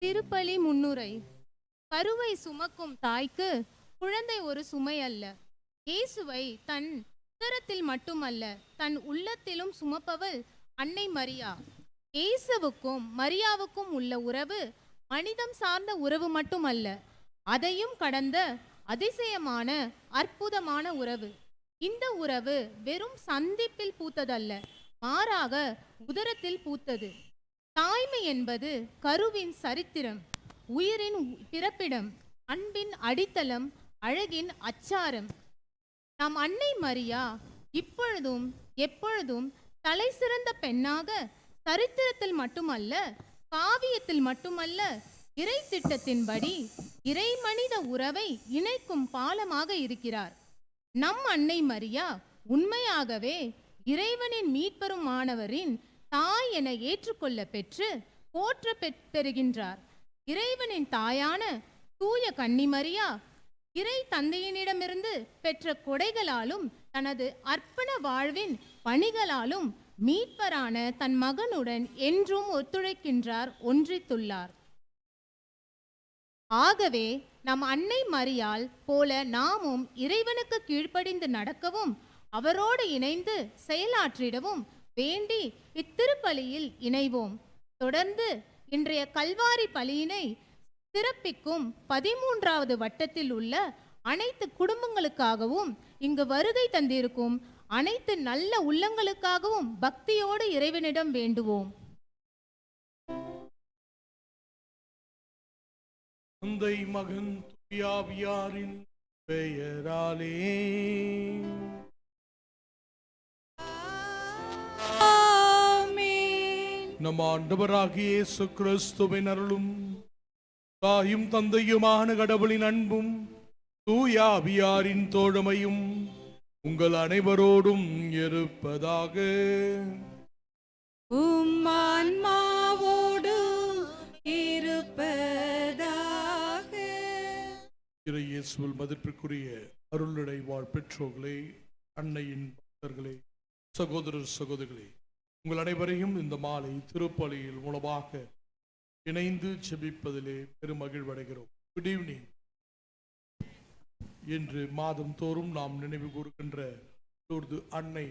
திருப்பலி முன்னுரை. கருவை சுமக்கும் தாய்க்கு குழந்தை ஒரு சுமை அல்ல. இயேசுவை தன் உதரத்தில் மட்டுமல்ல, தன் உள்ளத்திலும் சுமப்பவள் அன்னை மரியா. இயேசுவுக்கும் மரியாவுக்கும் உள்ள உறவு மனிதம் சார்ந்த உறவு மட்டுமல்ல, அதையும் கடந்த அதிசயமான அற்புதமான உறவு. இந்த உறவு வெறும் சந்திப்பில் பூத்ததல்ல, மாறாக உதரத்தில் பூத்தது. தாய்மை என்பது கருவின் சரித்திரம், உயிரின் பிறப்பிடம், அன்பின் அடித்தளம், அழகின் அச்சாரம். நம் அன்னை மரியா இப்பொழுதும் எப்பொழுதும் தலை சிறந்த பெண்ணாக சரித்திரத்தில் மட்டுமல்ல, காவியத்தில் மட்டுமல்ல, இறை திட்டத்தின்படி இறை மனித உறவை இணைக்கும் பாலமாக இருக்கிறார். நம் அன்னை மரியா உண்மையாகவே இறைவனின் மீட்பெருமானவரின் தாய் என ஏற்றுக்கொள்ள பெற்று போற்ற பெறுகின்றார். இறைவனின் தாயான தூய கன்னிமரியா இறை தந்தையினிடமிருந்து பெற்ற கொடைகளாலும் தனது அர்ப்பண வாழ்வின் பணிகளாலும் மீட்பரான தன் மகனுடன் என்றும் ஒத்துழைக்கின்றார், ஒன்றித்துள்ளார். ஆகவே நம் அன்னை மரியாள் போல நாமும் இறைவனுக்கு கீழ்ப்படிந்து நடக்கவும் அவரோடு இணைந்து செயலாற்றிடவும் வேண்டி இத்திருப்பலியில் இணைவோம். தொடர்ந்து இன்றைய கல்வாரி பலியினை சிறப்பிக்கும் 13வது வட்டத்தில் உள்ள அனைத்து குடும்பங்களுக்காகவும் இங்கு வருகை தந்திருக்கும் அனைத்து நல்ல உள்ளங்களுக்காகவும் பக்தியோடு இறைவனிடம் வேண்டுவோம். தந்தை மகன் தூய ஆவியாரின் பெயராலே நம் ஆண்டவராகிய இயேசு கிறிஸ்துவின் அருளும் தாயும் தந்தையுமான கடவுளின் அன்பும் தூய ஆவியாரின் தோழமையும் உங்கள் அனைவரோடும் இருப்பதாக. இயேசுவில் மதிப்பிற்குரிய அருளடை வாழ் பெற்றோர்களே, அன்னையின் பக்தர்களே, சகோதரர் சகோதரிகளே, உங்கள் அனைவரையும் இந்த மாலை திருப்பலியில் மூலமாக இணைந்து செபிப்பதிலே பெருமகிழ்வடைகிறோம். Good evening. இன்று மாதம் தோறும் நாம் நினைவு கூறுகின்ற அன்னை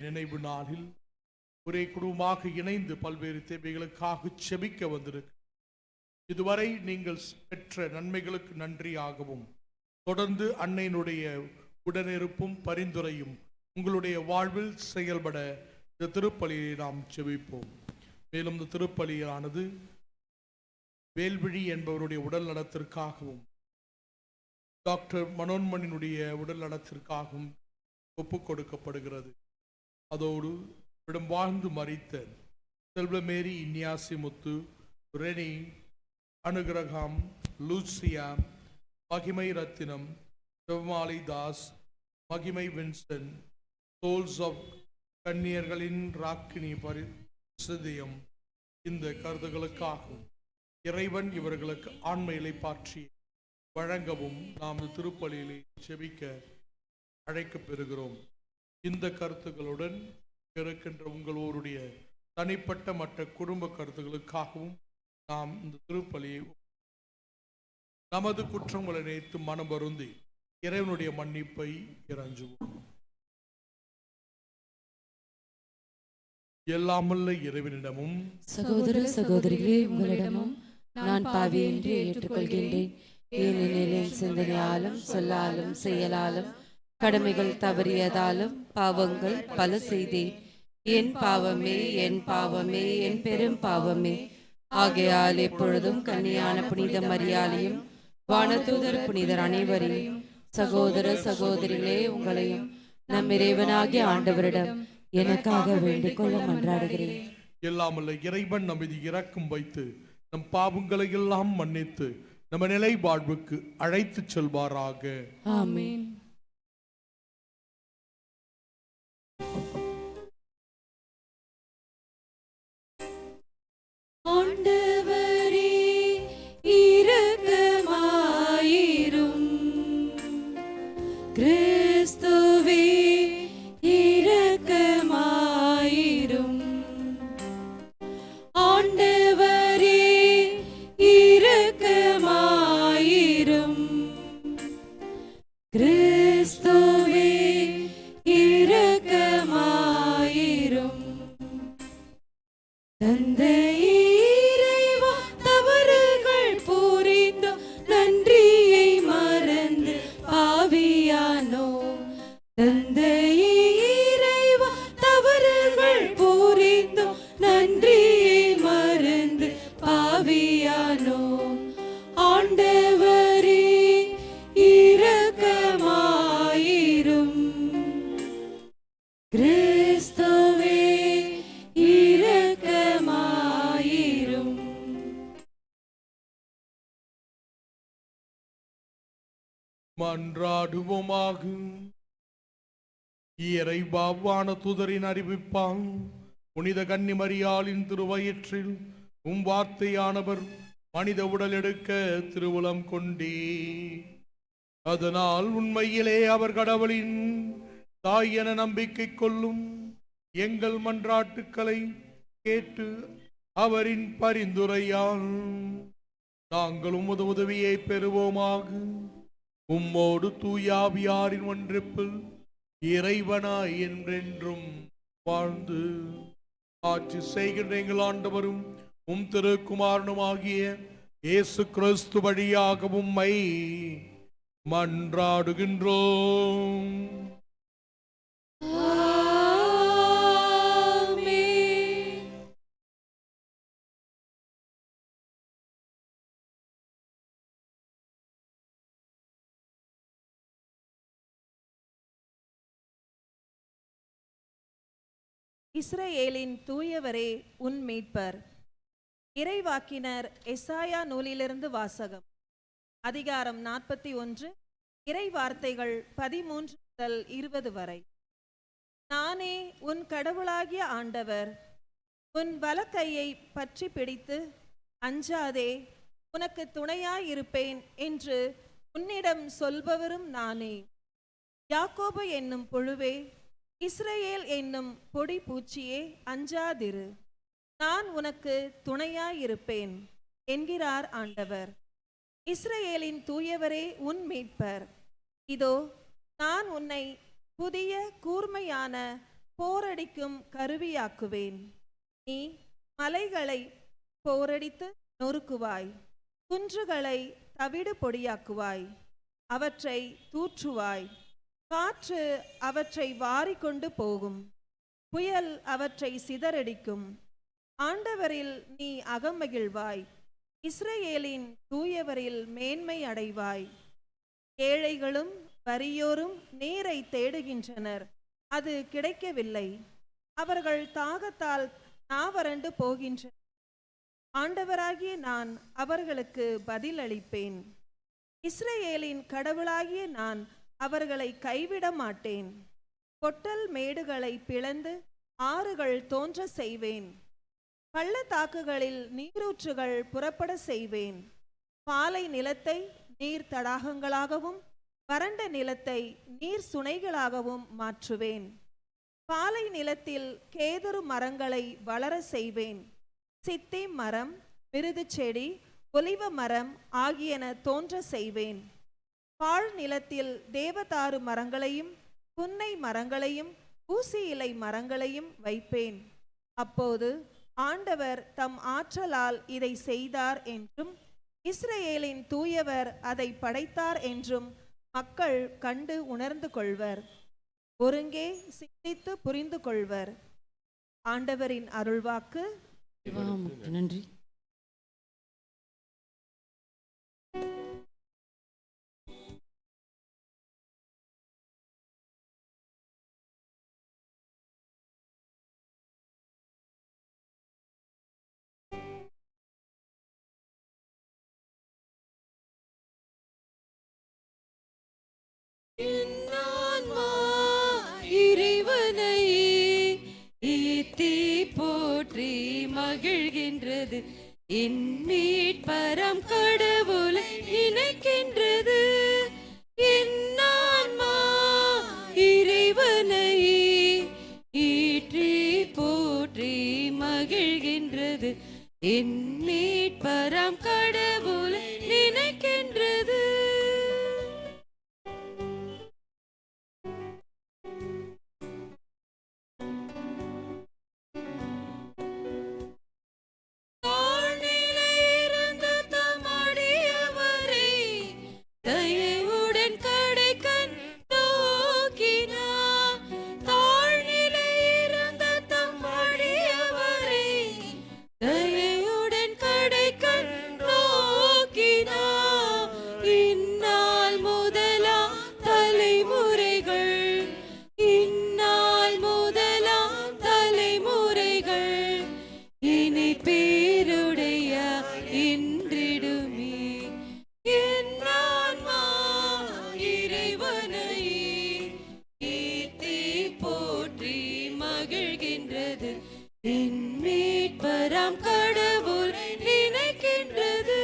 நினைவு நாளில் ஒரே குடும்பமாக இணைந்து பல்வேறு தேவைகளுக்காக செபிக்க வந்திருக்கு. இதுவரை நீங்கள் பெற்ற நன்மைகளுக்கு நன்றியாகவும் தொடர்ந்து அன்னையினுடைய உடனிருப்பும் பரிந்துரையும் உங்களுடைய வாழ்வில் செயல்பட இந்த திருப்பலியை நாம் செபிப்போம். மேலும் இந்த திருப்பலியானது வேல்விழி என்பவருடைய உடல் நலத்திற்காகவும் டாக்டர் மனோன்மணியினுடைய உடல் நலத்திற்காகவும் ஒப்புக் கொடுக்கப்படுகிறது. அதோடு இடம் வாழ்ந்து மறித்த செல்வமேரி இன்யாசி முத்து, ரெனி, அனுகிரகம், லூசியா, மகிமை ரத்தினம், செவ்மாலை தாஸ், மகிமை வின்சன், சோல்ஸ் ஆஃப் கன்னியர்களின் ராக்கினி பரிசுதயம், இந்த கருத்துகளுக்காகவும் இறைவன் இவர்களுக்கு ஆன்ம இளைப்பாற்றி வழங்கவும் நாம் இந்த திருப்பலியிலே செபிக்க அழைக்கப் பெறுகிறோம். இந்த கருத்துக்களுடன் இருக்கின்ற உங்களுடைய தனிப்பட்ட மற்ற குடும்ப கருத்துக்களுக்காகவும் நாம் இந்த திருப்பலியை நமது குற்றங்களை நினைத்து மனம் வருந்தி இறைவனுடைய மன்னிப்பை இறைஞ்சுவோம். எல்லாமல்ல இறைவனிடமும் சகோதர சகோதரிகளே, உங்களிடமும் நான் பாவி என்று ஏற்றுக்கொள்கின்றேன். ஏனெனில் என் சிந்தனையாலும் சொல்லாலும் செயலாலும் கடமைகள் தவறியதாலும் பாவங்கள் பல செய்தேன். என் பாவமே, என் பாவமே, என் பெரும் பாவமே. ஆகையால் எப்பொழுதும் கன்னியான புனித மரியாளையும் வானதூதர் புனிதர் அனைவரையும் சகோதர சகோதரிகளே உங்களையும் நம் இறைவனாகிய ஆண்டவரிடம் எனக்காக வேண்டிக் கொள்ள மன்றாடுகிறேன். எல்லாமல்ல இறைவன் நம் மீது இரக்கம் வைத்து நம் பாவங்களை எல்லாம் மன்னித்து நம்ம நிலை வாழ்வுக்கு அழைத்து செல்வாராக. ஆமென். ஆண்டவரே இரக்கமாயிரும். கிறிஸ்துவே இரக்கமாயிரும். ஆண்டவரே இரக்கமாயிரும். கிறிஸ்துவே இரக்கமாயிரும். தந்தையே இறைவா, தவறுகள் புரிந்தோம், நன்றியை மறந்து பாவியானோ. தந்தையே இறைவா, தவறுகள் புரிந்தோம், நன்றியை மறந்து பாவியானோ. ஆண்டவரே இரக்கமாயிரும். கிறிஸ்துவே இரக்கமாயிரும். மன்றாடுவோமாக. இறைவா, வானதூதரின் அறிவிப்பான் புனித கன்னிமரியாளின் திருவயிற்றில் வார்த்தையானவர் மனித உடல் எடுக்க திருவுளம் கொண்டே. அதனால் உண்மையிலே அவர் கடவுளின் தாய் என நம்பிக்கை கொள்ளும் எங்கள் மன்றாட்டுக்களை கேட்டு அவரின் பரிந்துரையால் நாங்களும் உதவியை பெறுவோமாக. உம்மோடு தூயாவியாரின் ஒன்றிப்பில் இறைவனாய் என்றென்றும் வாழ்ந்து ஆட்சி செய்கின்ற எங்கள் ஆண்டவரும் திருக்குமாரனுமாகிய இயேசு கிறிஸ்து வழியாக உம்மை மன்றாடுகின்றோம். இஸ்ரவேலின் தூயவரே உன் மீட்பர். இறைவாக்கினர் எசாயா நூலிலிருந்து வாசகம். அதிகாரம் 41, இறை வார்த்தைகள் 13 முதல் 20 வரை. நானே உன் கடவுளாகிய ஆண்டவர். உன் வலக்கையை பற்றி பிடித்து அஞ்சாதே, உனக்கு துணையாயிருப்பேன் என்று உன்னிடம் சொல்பவரும் நானே. யாக்கோபு என்னும் புழுவே, இஸ்ரவேல் என்னும் பொடி பூச்சியே, அஞ்சாதிரு, நான் உனக்கு துணையாயிருப்பேன் என்கிறார் ஆண்டவர். இஸ்ரவேலின் தூயவரே உன் மீட்பர். இதோ நான் உன்னை புதிய கூர்மையான போரடிக்கும் கருவியாக்குவேன். நீ மலைகளை போரடித்து நொறுக்குவாய், குன்றுகளை தவிடு பொடியாக்குவாய், அவற்றை தூற்றுவாய். காற்று அவற்றை வாரிக்கொண்டு போகும், புயல் அவற்றை சிதறடிக்கும். ஆண்டவரில் நீ அகமகிழ்வாய், இஸ்ரவேலின் தூயவரில் மேன்மை அடைவாய். ஏழைகளும் வறியோரும் நீரை தேடுகின்றனர், அது கிடைக்கவில்லை. அவர்கள் தாகத்தால் நாவறண்டு போகின்றனர். ஆண்டவராகிய நான் அவர்களுக்கு பதில் அளிப்பேன். இஸ்ரவேலின் கடவுளாகிய நான் அவர்களை கைவிட மாட்டேன். பொட்டல் மேடுகளை பிளந்து ஆறுகள் தோன்ற செய்வேன். பள்ளத்தாக்குகளில் நீரூற்றுகள் புறப்பட செய்வேன். பாலை நிலத்தை நீர் தடாகங்களாகவும் வறண்ட நிலத்தை நீர் சுனைகளாகவும் மாற்றுவேன். பாலை நிலத்தில் கேதுரு மரங்களை வளர செய்வேன். சித்தி மரம், மிருது செடி, ஒலிவ மரம் ஆகியன தோன்ற செய்வேன். பாழ் நிலத்தில் தேவதாரு மரங்களையும் புன்னை மரங்களையும் ஊசி இலை மரங்களையும் வைப்பேன். அப்போது ஆண்டவர் தம் ஆற்றலால் இதை செய்தார் என்றும் இஸ்ரவேலின் தூயவர் அதை படைத்தார் என்றும் மக்கள் கண்டு உணர்ந்து கொள்வர். ஒருங்கே சிந்தித்து புரிந்து கொள்வர். ஆண்டவரின் அருள்வாக்கு. நன்றி. இறைவனை ஈத்தி போற்றி மகிழ்கின்றது. என் மீட்பரம் கடவுளை நினைக்கின்றது. என் ஆன்மா இறைவனை ஈற்றி போற்றி மகிழ்கின்றது. என் மீட்பரம் கடவுளை நினைக்கின்றது. என் மீட்பராம் கடவுள் நினைக்கின்றது.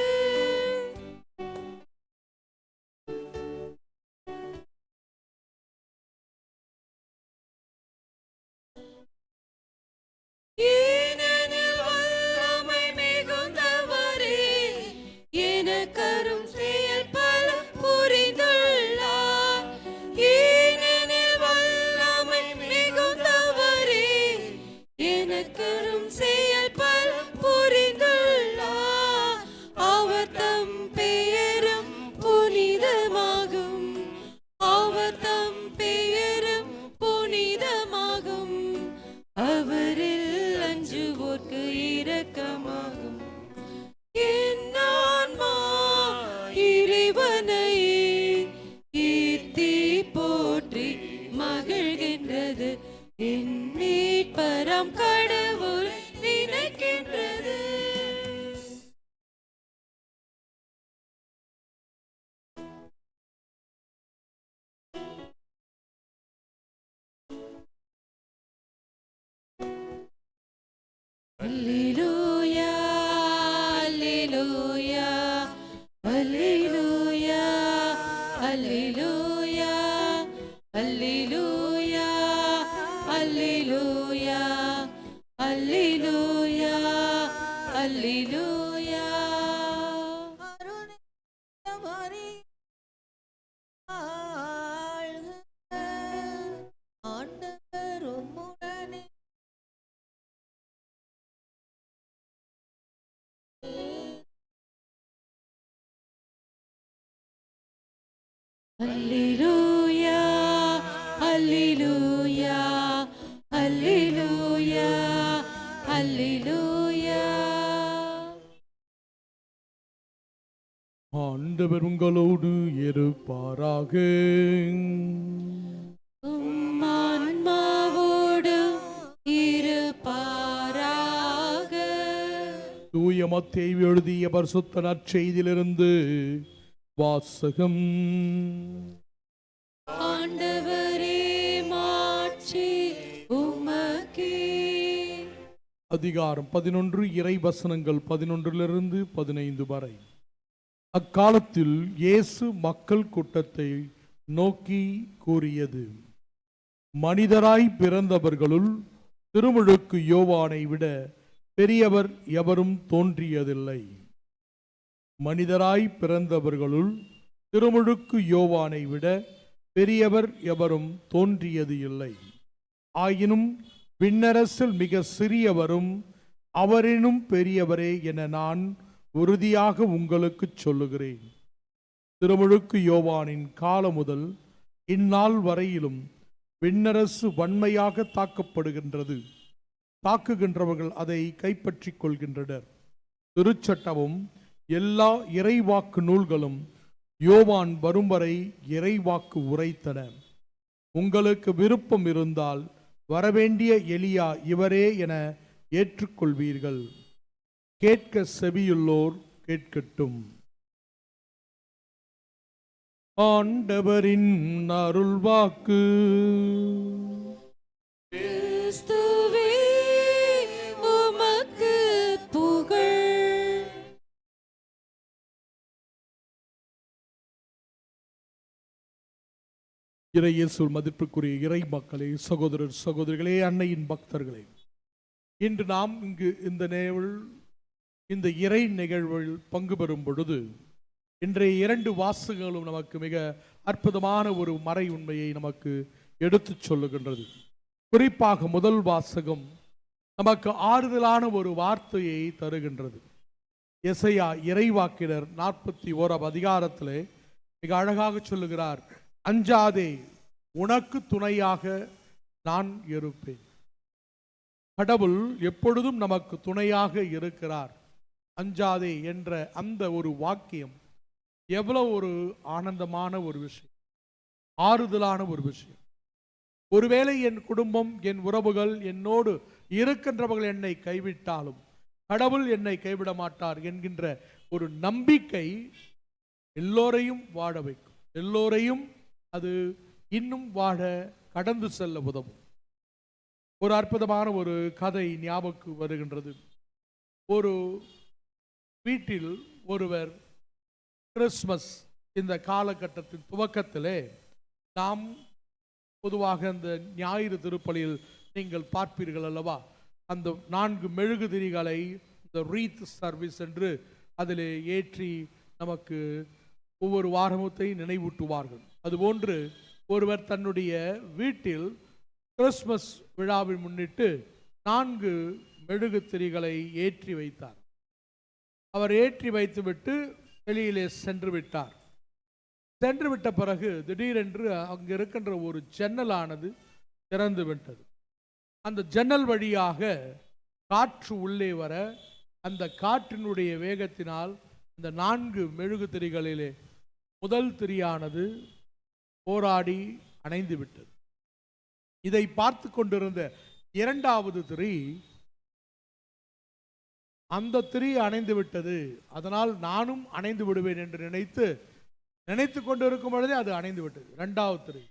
ஏனெனில் வல்லமை மிகுந்தவரே எனக்கரும் செயல் பல புரிந்துள்ளார். ஏனெனில் வல்லமை மிகுந்தவரே எனக்கரும் செயல் பல புரிந்துள்ளார். அவர் தம் பெயரும் புனிதமாகும். அவர் தம் பெயரும் புனிதமாகும். அவரில் அஞ்சுவோர்க்கு இரக்கமாகும். என் ஆன்மா இறைவனை ஈத்தி போற்றி மகிழ்கின்றது. என் மீட்பராம் கடவுள் நினைக்கின்றது. அல்லேலூயா அல்லேலூயா அல்லேலூயா அல்லேலூயா அல்லேலூயா அல்லேலூயா அல்லேலூயா அல்லேலூயா. ஆண்டவர் உம்முடனே அல்லேலூயா அல்லேலூயா அல்லேலூயா அல்லேலூயா. ஆண்டவர் உங்களோடு இருப்பாராக. உம் ஆன்மாவோடும் இருப்பாராக. தூய மத்தேயு எழுதிய பரிசுத்த நற்செய்தியிலிருந்து வாசகம். ஆண்டவரே மாட்சி உமக்கே. அதிகாரம் 11 இறை வசனங்கள் 11 15 வரை. அக்காலத்தில் இயேசு மக்கள் கூட்டத்தை நோக்கி கூறியது, மனிதராய் பிறந்தவர்களுள் திருமுழுக்கு யோவானை விட பெரியவர் எவரும் தோன்றியதில்லை. மனிதராய் பிறந்தவர்களுள் திருமுழுக்கு யோவானை விட பெரியவர் எவரும் தோன்றியது இல்லை. ஆயினும் விண்ணரசில் மிக சிறியவரும் அவரினும் பெரியவரே என நான் உறுதியாக உங்களுக்கு சொல்லுகிறேன். திருமுழுக்கு யோவானின் காலம் முதல் இந்நாள் வரையிலும் விண்ணரசு வன்மையாக தாக்கப்படுகின்றது. தாக்குகின்றவர்கள் அதை கைப்பற்றிக் கொள்கின்றனர். திருச்சட்டமும் எல்லா இறைவாக்கு நூல்களும் யோவான் வரும் வரை இறைவாக்கு உரைத்தன. உங்களுக்கு விருப்பம் இருந்தால் வரவேண்டிய எலியா இவரே என ஏற்றுக்கொள்வீர்கள். கேட்க செவியுள்ளோர் கேட்கட்டும். ஆண்டவரின் அருள்வாக்கு. கிறிஸ்துவே உமக்கு புகழ். இறையேசுவில் மதிப்புக்குரிய இறை மக்களே, சகோதரர் சகோதரிகளே, அன்னையின் பக்தர்களே, இன்று நாம் இங்கு இந்த இறை நிகழ்வில் பங்கு பெறும் பொழுது இன்றைய 2 வாசகங்களும் நமக்கு மிக அற்புதமான ஒரு மறை உண்மையை நமக்கு எடுத்துச் சொல்லுகின்றது. குறிப்பாக முதல் வாசகம் நமக்கு ஆறுதலான ஒரு வார்த்தையை தருகின்றது. எசையா இறைவாக்கினர் 41 அதிகாரத்திலே மிக அழகாக சொல்லுகிறார், அஞ்சாதே, உனக்கு துணையாக நான் இருப்பேன். கடவுள் எப்பொழுதும் நமக்கு துணையாக இருக்கிறார். அஞ்சாதே என்ற அந்த ஒரு வாக்கியம் எவ்வளவு ஒரு ஆனந்தமான ஒரு விஷயம், ஆறுதலான ஒரு விஷயம். ஒருவேளை என் குடும்பம், என் உறவுகள், என்னோடு இருக்கின்றவர்கள் என்னை கைவிட்டாலும் கடவுள் என்னை கைவிட மாட்டார் என்கின்ற ஒரு நம்பிக்கை எல்லோரையும் வாழ வைக்கும். எல்லோரையும் அது இன்னும் வாழ, கடந்து செல்ல உதவும். ஒரு அற்புதமான ஒரு கதை ஞாபகம் வருகின்றது. ஒரு வீட்டில் ஒருவர் கிறிஸ்மஸ் இந்த காலகட்டத்தின் துவக்கத்திலே, நாம் பொதுவாக அந்த ஞாயிறு திருப்பலியில் நீங்கள் பார்ப்பீர்கள் அல்லவா, அந்த 4 மெழுகுதிரிகளை இந்த ரீத் சர்வீஸ் என்று அதில் ஏற்றி நமக்கு ஒவ்வொரு வாரமத்தை நினைவூட்டுவார்கள். அதுபோன்று ஒருவர் தன்னுடைய வீட்டில் கிறிஸ்மஸ் விழாவை முன்னிட்டு 4 மெழுகுதிரிகளை ஏற்றி வைத்தார். அவர் ஏற்றி வைத்துவிட்டு வெளியிலே சென்று விட்டார். சென்று விட்ட பிறகு திடீரென்று அங்கு இருக்கின்ற ஒரு ஜன்னலானது திறந்து விட்டது. அந்த ஜன்னல் வழியாக காற்று உள்ளே வர, அந்த காற்றினுடைய வேகத்தினால் இந்த 4 மெழுகுதிரிகளிலே முதல் திரியானது போராடி அணைந்து விட்டது. இதை பார்த்து கொண்டிருந்த 2வது திரி, அந்த திரி அணைந்து விட்டது, அதனால் நானும் அணைந்து விடுவேன் என்று நினைத்து கொண்டிருக்கும் பொழுதே அது அணைந்து விட்டது. 2வது திரி,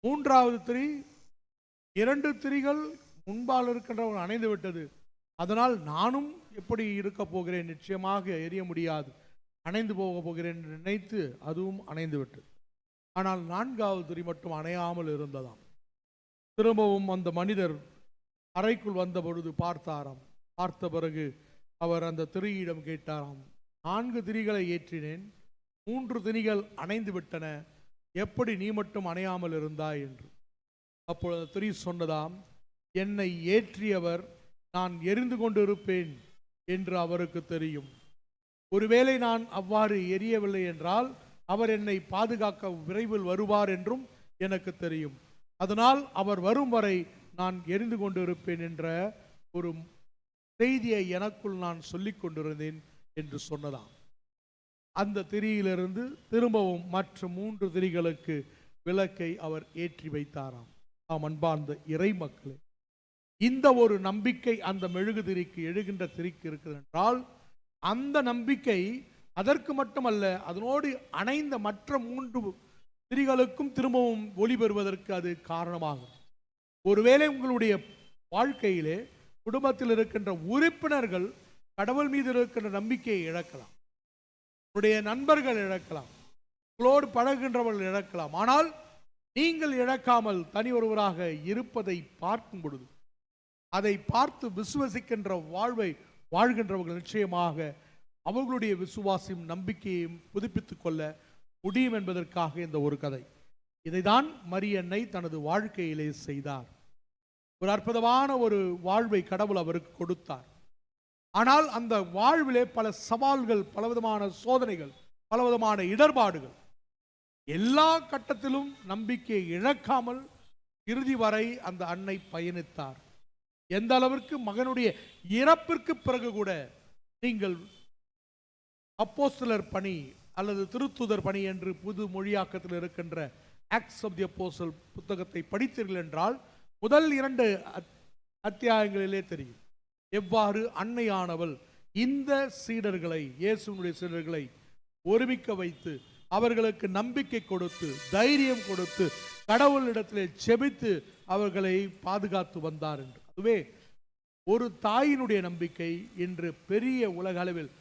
3வது திரி, 2 திரிகள் முன்பால் இருக்கின்றவர்கள் அணைந்து விட்டது, அதனால் நானும் எப்படி இருக்க போகிறேன், நிச்சயமாக எரிய முடியாது, அணைந்து போக போகிறேன் என்று நினைத்து அதுவும் அணைந்து விட்டது. ஆனால் 4வது திரி மட்டும் அணையாமல் இருந்ததாம். திரும்பவும் அந்த மனிதர் அறைக்குள் வந்த பொழுது பார்த்தாராம். பார்த்த பிறகு அவர் அந்த திரியிடம் கேட்டாராம், 4 திரிகளை ஏற்றினேன், 3 திரிகள் அணைந்து விட்டன, எப்படி நீ மட்டும் அணையாமல் இருந்தாய் என்று. அப்பொழுது திரி சொன்னதாம், என்னை ஏற்றியவர் நான் எரிந்து கொண்டிருப்பேன் என்று அவருக்கு தெரியும். ஒருவேளை நான் அவ்வாறு எரியவில்லை என்றால் அவர் என்னை பாதுகாக்க விரைவில் வருவார் என்றும் எனக்கு தெரியும். அதனால் அவர் வரும் வரை நான் எரிந்து கொண்டிருப்பேன் என்ற ஒரு செய்தியை எனக்குள் நான் சொல்லிக் கொண்டிருந்தேன் என்று சொன்னதாம். அந்த திரியிலிருந்து திரும்பவும் மற்ற 3 திரிகளுக்கு விளக்கை அவர் ஏற்றி வைத்தாராம். ஆம், அன்பார்ந்த இறை மக்களே, இந்த ஒரு நம்பிக்கை அந்த மெழுகுதிரிக்கு, எழுகின்ற திரிக்கு இருக்குது என்றால், அந்த நம்பிக்கை அதற்கு மட்டுமல்ல, அதனோடு அணைந்த மற்ற 3 திரிகளுக்கும் திரும்பவும் ஒளி பெறுவதற்கு அது காரணமாகும். ஒருவேளை உங்களுடைய வாழ்க்கையிலே குடும்பத்தில் இருக்கின்ற உறுப்பினர்கள் கடவுள் மீது இருக்கின்ற நம்பிக்கையை இழக்கலாம், உங்களுடைய நண்பர்கள் இழக்கலாம், உங்களோடு பழகுகின்றவர்கள் இழக்கலாம். ஆனால் நீங்கள் இழக்காமல் தனி ஒருவராக இருப்பதை பார்க்கும் பொழுது, அதை பார்த்து விசுவசிக்கின்ற வாழ்வை வாழ்கின்றவர்கள் நிச்சயமாக அவர்களுடைய விசுவாசம் நம்பிக்கையையும் புதுப்பித்துக் கொள்ள முடியும் என்பதற்காக இந்த ஒரு கதை. இதைதான் மரியன்னை தனது வாழ்க்கையிலே செய்தார். ஒரு அற்புதமான ஒரு வாழ்வை கடவுள் அவருக்கு கொடுத்தார். ஆனால் அந்த வாழ்விலே பல சவால்கள், பலவிதமான சோதனைகள், பலவிதமான இடர்பாடுகள், எல்லா கட்டத்திலும் நம்பிக்கையை இழக்காமல் இறுதி வரை அந்த அன்னை பயணித்தார். எந்த அளவிற்கு மகனுடைய இறப்பிற்கு பிறகு கூட நீங்கள் அப்போஸ்தலர் பணி அல்லது திருத்தூதர் பணி என்று புது மொழியாக்கத்தில் இருக்கின்ற ஆக்ட்ஸ் ஆஃப் தி அப்போஸ்தலர் புத்தகத்தை படித்தீர்கள் என்றால் முதல் 2 அத்தியாயங்களிலே தெரியும் எவ்வாறு அன்னையானவள் இந்த சீடர்களை, இயேசுவினுடைய சீடர்களை ஒருமிக்க வைத்து அவர்களுக்கு நம்பிக்கை கொடுத்து தைரியம் கொடுத்து கடவுளிடத்திலே செபித்து அவர்களை பாதுகாத்து வந்தார் என்று. அதுவே ஒரு தாயினுடைய நம்பிக்கை இன்று பெரிய உலகளவில்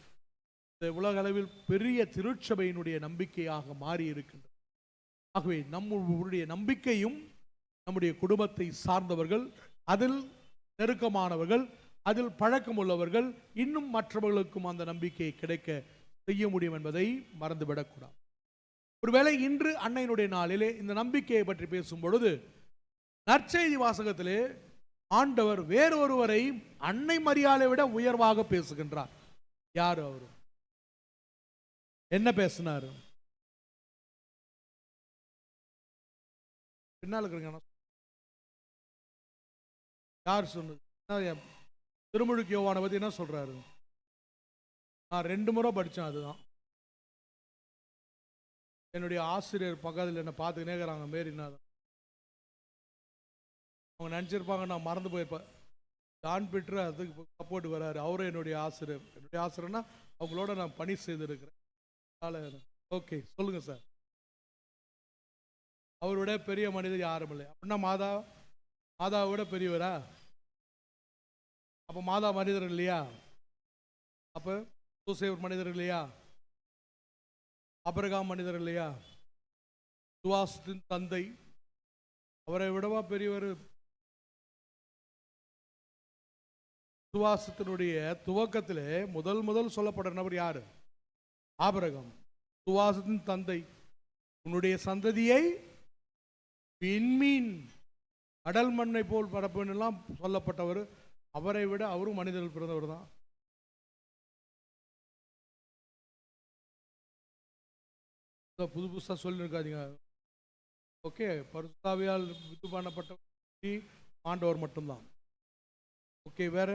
பெரிய திருச்சபையினுடைய நம்பிக்கையாக மாறி இருக்கின்றது. ஆகவே நம்முடைய நம்பிக்கையும் நம்முடைய குடும்பத்தை சார்ந்தவர்கள், அதில் நெருக்கமானவர்கள், அதில் பழக்கம் உள்ளவர்கள் இன்னும் மற்றவர்களுக்கும் அந்த நம்பிக்கையை கிடைக்க செய்ய முடியும் என்பதை மறந்துவிடக்கூடாது. ஒருவேளை இன்று அன்னையினுடைய நாளிலே இந்த நம்பிக்கையை பற்றி பேசும் பொழுது நற்செய்தி வாசகத்திலே ஆண்டவர் வேறொருவரை அன்னை மரியாதை விட உயர்வாக பேசுகின்றார். யார் அவரு? என்ன பேசினார்? பின்னால் இருக்கிறீங்க யார் சொன்னது? திருமுழுக்கு யோவானை பத்தி என்ன சொல்றாரு? நான் 2 முறை படித்தேன். அதுதான் என்னுடைய ஆசிரியர் பக்கத்தில் என்ன பார்த்து நேர்கிறாங்க, மேரிநாதன். அவங்க நினச்சிருப்பாங்க நான் மறந்து போயிருப்பேன். ஜான் பீட்டர் அதுக்கு சப்போர்ட் வராரு. அவரும் என்னுடைய ஆசிரியர். என்னுடைய ஆசிரியர்னா அவங்களோட நான் பணி செய்திருக்கிறேன். ஓகே, சொல்லுங்க சார். அவரோட பெரிய மனிதர் யாரும் இல்லை அப்படின்னா மாதாவை விட பெரியவரா? அப்போ மாதா மனிதர் இல்லையா? அப்போ சூசேவர் மனிதர் இல்லையா? ஆபிரகாம் மனிதர் இல்லையா? சுவாசத்தின் தந்தை அவரை விடவா பெரியவர்? சுவாசத்தினுடைய துவக்கத்திலே முதல் சொல்லப்பட்ட நபர் யாரு? ஆபிரகாம். சுவாசத்தின் தந்தை. உன்னுடைய சந்ததியை விண்மீன் கடல் மண்ணை போல் பரப்புன்னு எல்லாம் சொல்லப்பட்டவர். அவரை விட அவரும் மனிதர்கள் பிறந்தவர் தான். புதுசா சொல்லியிருக்காதீங்க. ஓகே, பரிசுத்தாவியால் இது பண்ணப்பட்ட ஆண்டவர் மட்டும்தான். ஓகே, வேற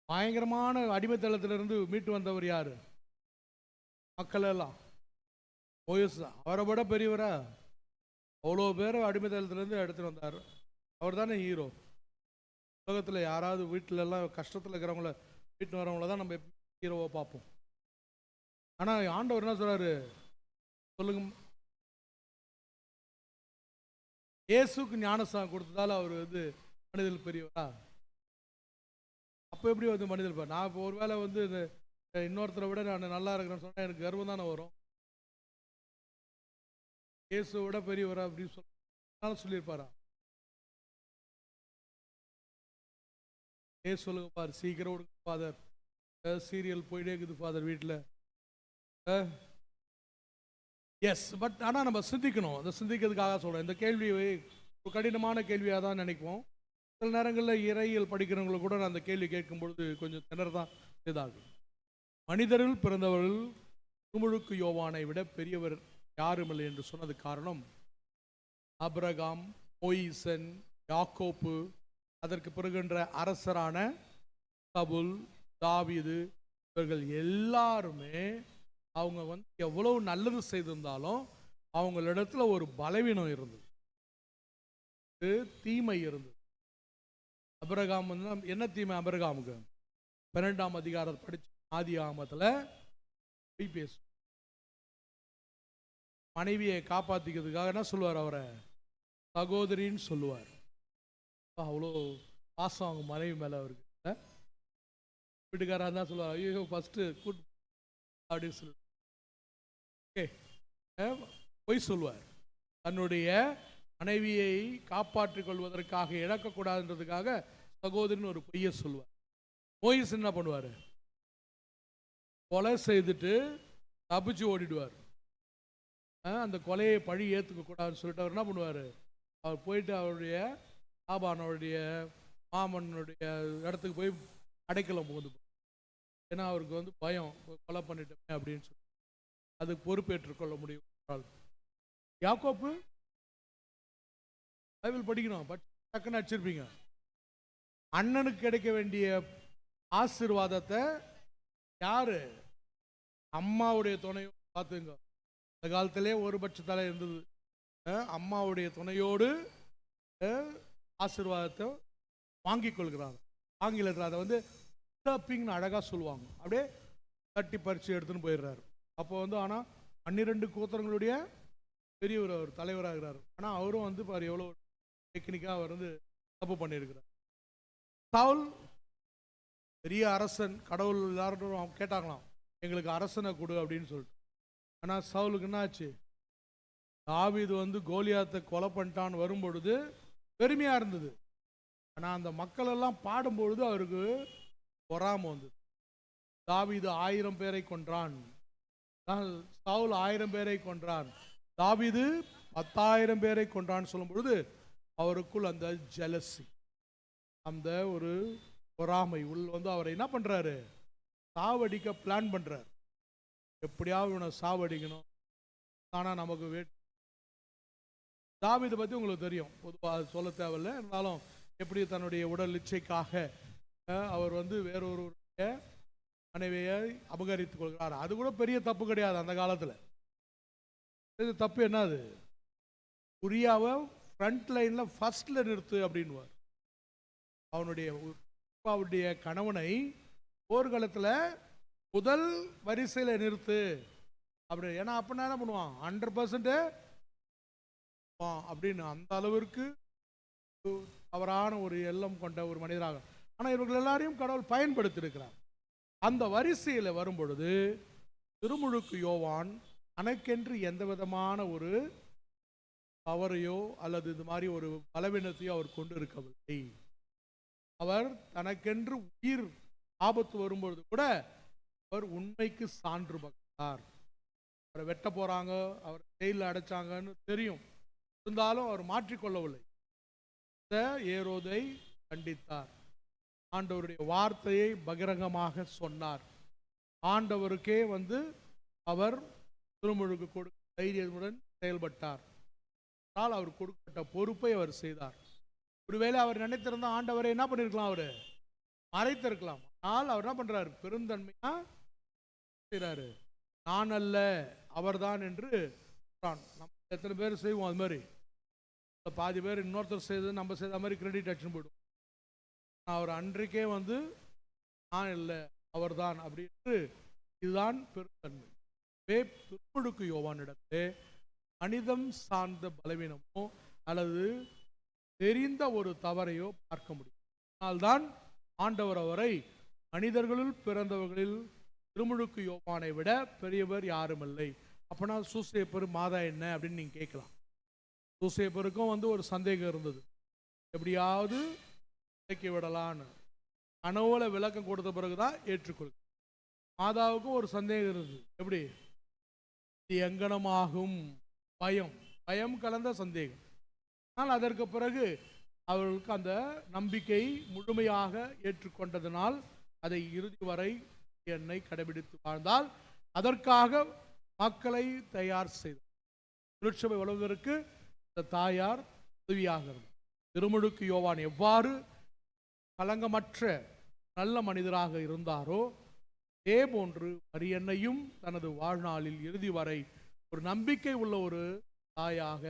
பயங்கரமான அடிமைத்தளத்திலிருந்து மீட்டு வந்தவர் யாரு? மக்கள் எல்லாம் மோசே. அவரை விட பெரியவரா? அவ்வளோ பேர் அடிமைத்தளத்திலிருந்து எடுத்துட்டு வந்தார். அவர் தானே ஹீரோ. உலகத்தில் யாராவது வீட்டில எல்லாம் கஷ்டத்தில் இருக்கிறவங்கள வீட்டு வரவங்கள தான் நம்ம ஹீரோவை பார்ப்போம். ஆனால் ஆண்டவர் என்ன சொல்றாரு சொல்லுங்க? இயேசுக்கு ஞானஸ்தானம் கொடுத்ததால அவர் மனிதர்கள் பெரியவரா? அப்போ எப்படி மனிதர்கள்? நான் இப்போ ஒரு வேளை இன்னொருத்தரை விட நான் நல்லா இருக்கிறேன்னு சொன்னால் எனக்கு கர்வம் தானே வரும். இயேசுவை விட பெரியவரா அப்படின்னு சொல்லியிருப்பாரா? ஏசு சொல்லுங்க பாரு, சீக்கிரம் விடுங்க ஃபாதர், சீரியல் போயிட்டே இருக்குது ஃபாதர் வீட்டில். எஸ், பட் ஆனால் நம்ம சிந்திக்கணும். அந்த சிந்திக்கிறதுக்காக சொல்கிறேன். இந்த கேள்வி ஒரு கடினமான கேள்வியாக தான் நினைப்போம். சில நேரங்களில் இறையியல் படிக்கிறவங்களை கூட நான் அந்த கேள்வி கேட்கும் பொழுது கொஞ்சம் திணறதான் இதாகும். மனிதர்கள் பிறந்தவர்கள் திருமுழுக்கு யோவானை விட பெரியவர் யாரும் இல்லை என்று சொன்னது காரணம் ஆபிரகாம், மோயிசன், யாக்கோப்பு, அதற்கு பிறகுன்ற அரசரான சவுல், தாவீது, இவர்கள் எல்லாருமே அவங்க எவ்வளவு நல்லது செய்திருந்தாலும் அவங்களிடத்துல ஒரு பலவீனம் இருந்தது, தீமை இருந்தது. அபிரகாம் என்ன தீமை? அபிரகாமுக்கு 12ஆம் அதிகாரத்தை படிச்சு ஆதி ஆமத்துல போய் பேசும். மனைவியை காப்பாத்திக்கிறதுக்காக என்ன சொல்லுவார்? அவரை சகோதரின்னு சொல்லுவார். அவ்வளோ பாசம் அவங்க மனைவி மேலே அவருக்கு. வீட்டுக்காரா தான் சொல்லுவார், ஐயோ ஃபஸ்ட்டு கூட்டு அப்படின்னு சொல்லி ஓகே பொய் சொல்லுவார். தன்னுடைய மனைவியை காப்பாற்றிக் கொள்வதற்காக இழக்கக்கூடாதுன்றதுக்காக சகோதரின்னு ஒரு பொய்யை சொல்லுவார். மோயிஸ் என்ன பண்ணுவார்? கொலை செய்துட்டு தப்பிச்சு ஓடிடுவார். அந்த கொலையை பழி ஏற்றுக்க கூடாதுன்னு சொல்லிட்டு அவர் என்ன பண்ணுவார்? அவர் போயிட்டு அவருடைய ஆபானோடைய மாமனுடைய இடத்துக்கு போய் அடைக்கலம் போகுது. ஏன்னா அவருக்கு வந்து பயம், கொலை பண்ணிட்டோமே அப்படின்னு சொல்லி அதுக்கு பொறுப்பேற்றுக்கொள்ள முடியும். யாக்கோப்பு பைபிள் படிக்கணும், டக்குன்னு அடிச்சிருப்பீங்க. அண்ணனுக்கு கிடைக்க வேண்டிய ஆசீர்வாதத்தை யாரு? அம்மாவுடைய துணையோடு பார்த்துங்க. அந்த காலத்திலே ஒரு பட்சத்தால இருந்தது. அம்மாவுடைய துணையோடு ஆசீர்வாதத்தை வாங்கிக் கொள்கிறாங்க. ஆங்கிலத்தில் அதை வந்து டப்பிங்னு அழகாக சொல்லுவாங்க. அப்படியே தட்டி பறித்து எடுத்துன்னு போயிடுறாரு. அப்போ வந்து ஆனால் 12 கோத்திரங்களுடைய பெரியவர், அவர் தலைவராகிறார். ஆனால் அவரும் வந்து பாரு எவ்வளோ டெக்னிக்காக அவர் வந்து தப்பு பண்ணியிருக்கிறார். சவுல் பெரிய அரசன், கடவுள் எல்லாரும் கேட்டாங்களாம், எங்களுக்கு அரசனை கொடு அப்படின்னு சொல்லிட்டு. ஆனால் சவுலுக்கு என்ன ஆச்சு? தாவீது வந்து கோலியாத்தை கொலை பண்ணிட்டான்னு வரும்பொழுது பெருமையாக இருந்தது. ஆனால் அந்த மக்கள் எல்லாம் பாடும்பொழுது அவருக்கு பொறாமை வந்தது. தாவீது 1000 பேரை கொன்றான், சவுல் 1000 பேரை கொன்றான், தாவீது 10,000 பேரை கொன்றான்னு சொல்லும் பொழுது அவருக்குள் அந்த ஜெலசி, அந்த ஒரு பொறாமை உள் வந்து அவரை என்ன பண்றாரு? சாவடிக்க பிளான் பண்றாரு. எப்படியாவது இவனை சாவடிக்கணும். ஆனால் நமக்கு தாவீதை பற்றி உங்களுக்கு தெரியும், பொதுவாக சொல்ல தேவையில்லை. இருந்தாலும் எப்படி தன்னுடைய உடல் இச்சைக்காக அவர் வந்து வேறொருவருடைய மனைவியை அபகரித்துக் கொள்கிறார். அது கூட பெரிய தப்பு கிடையாது அந்த காலத்தில். இது தப்பு என்னது? உரியாவை ஃப்ரண்ட் லைனில் ஃபர்ஸ்ட்ல நிறுத்து அப்படின்வார். அவனுடைய கணவனை போர்க்களத்தில் முதல் வரிசையில் நிறுத்து அப்படி. ஏன்னா அப்படின்னா என்ன பண்ணுவான்? 100% அப்படின்னு அந்த அளவிற்கு அவரான ஒரு எண்ணம் கொண்ட ஒரு மனிதராக. ஆனால் இவர்கள் எல்லாரையும் கடவுள் பயன்படுத்தி இருக்கிறார். அந்த வரிசையில் வரும் பொழுது திருமுழுக்கு யோவான் தனக்கென்று எந்த விதமான ஒரு தவறையோ அல்லது இது மாதிரி ஒரு பலவீனத்தையோ அவர் கொண்டு இருக்கவில்லை. அவர் தனக்கென்று உயிர் ஆபத்து வரும்பொழுது கூட அவர் உண்மைக்கு சான்று பக்தார். அவரை வெட்ட போறாங்க, அவர் ஜெயிலில் அடைச்சாங்கன்னு தெரியும், இருந்தாலும் அவர் மாற்றிக்கொள்ளவில்லை. ஏரோதை கண்டித்தார். ஆண்டவருடைய வார்த்தையை பகிரங்கமாக சொன்னார். ஆண்டவருக்கே வந்து அவர் திருமுழுக்கு கொடுக்க தைரியத்துடன் செயல்பட்டார். அவர் கொடுக்கப்பட்ட பொறுப்பை அவர் செய்தார். ஒருவேளை அவர் நினைத்திருந்தால் ஆண்டவரை என்ன பண்ணிருக்கலாம்? அவரு மறைத்திருக்கலாம். ஆனால் அவர் என்ன பண்றாரு? பெருந்தன்மையா செய்றாரு. நான் அல்ல அவர்தான் என்று நம்ம எத்தனை பேர் செய்வோம்? அது மாதிரி பாதி பேர் இன்னொருத்தர் செய்தது நம்ம செய்த மாதிரி கிரெடிட் அடிச்சுன்னு போயிடும். அவர் அன்றைக்கே வந்து நான் இல்லை அவர்தான் அப்படின்னு. இதுதான் பெருந்தன்மை. திருமுழுக்கு யோவானிடத்தை மனிதம் சார்ந்த பலவீனமோ அல்லது தெரிந்த ஒரு தவறையோ பார்க்க முடியும். அதனால்தான் ஆண்டவர் அவரை மனிதர்களுள் பிறந்தவர்களில் திருமுழுக்கு யோவானை விட பெரியவர் யாரும் இல்லை. அப்பனா சூசேப்பர் மாதா என்ன அப்படின்னு நீங்க கேட்கலாம். சூசேப்பருக்கும் வந்து ஒரு சந்தேகம் இருந்தது, எப்படியாவது விலக்கி விடலான்னு. கனவுல விளக்கம் கொடுத்த பிறகுதான் ஏற்றுக்கொள். மாதாவுக்கும் ஒரு சந்தேகம் இருந்தது, எப்படி இது எங்கனமாகும்? பயம் கலந்த சந்தேகம். ஆனால் அதற்கு பிறகு அவர்களுக்கு அந்த நம்பிக்கை முழுமையாக ஏற்றுக்கொண்டதனால் அதை இறுதி வரை என்னை கடைபிடித்து வாழ்ந்தால் அதற்காக மக்களை தயார் செய்தார். திருச்சபை வளர்வதற்கு இந்த தாயார் உதவியாக இருந்தார். திருமுழுக்கு யோவான் எவ்வாறு கலங்கமற்ற நல்ல மனிதராக இருந்தாரோ அதே போன்று மரியன்னையும் தனது வாழ்நாளில் இறுதி வரை ஒரு நம்பிக்கை உள்ள ஒரு தாயாக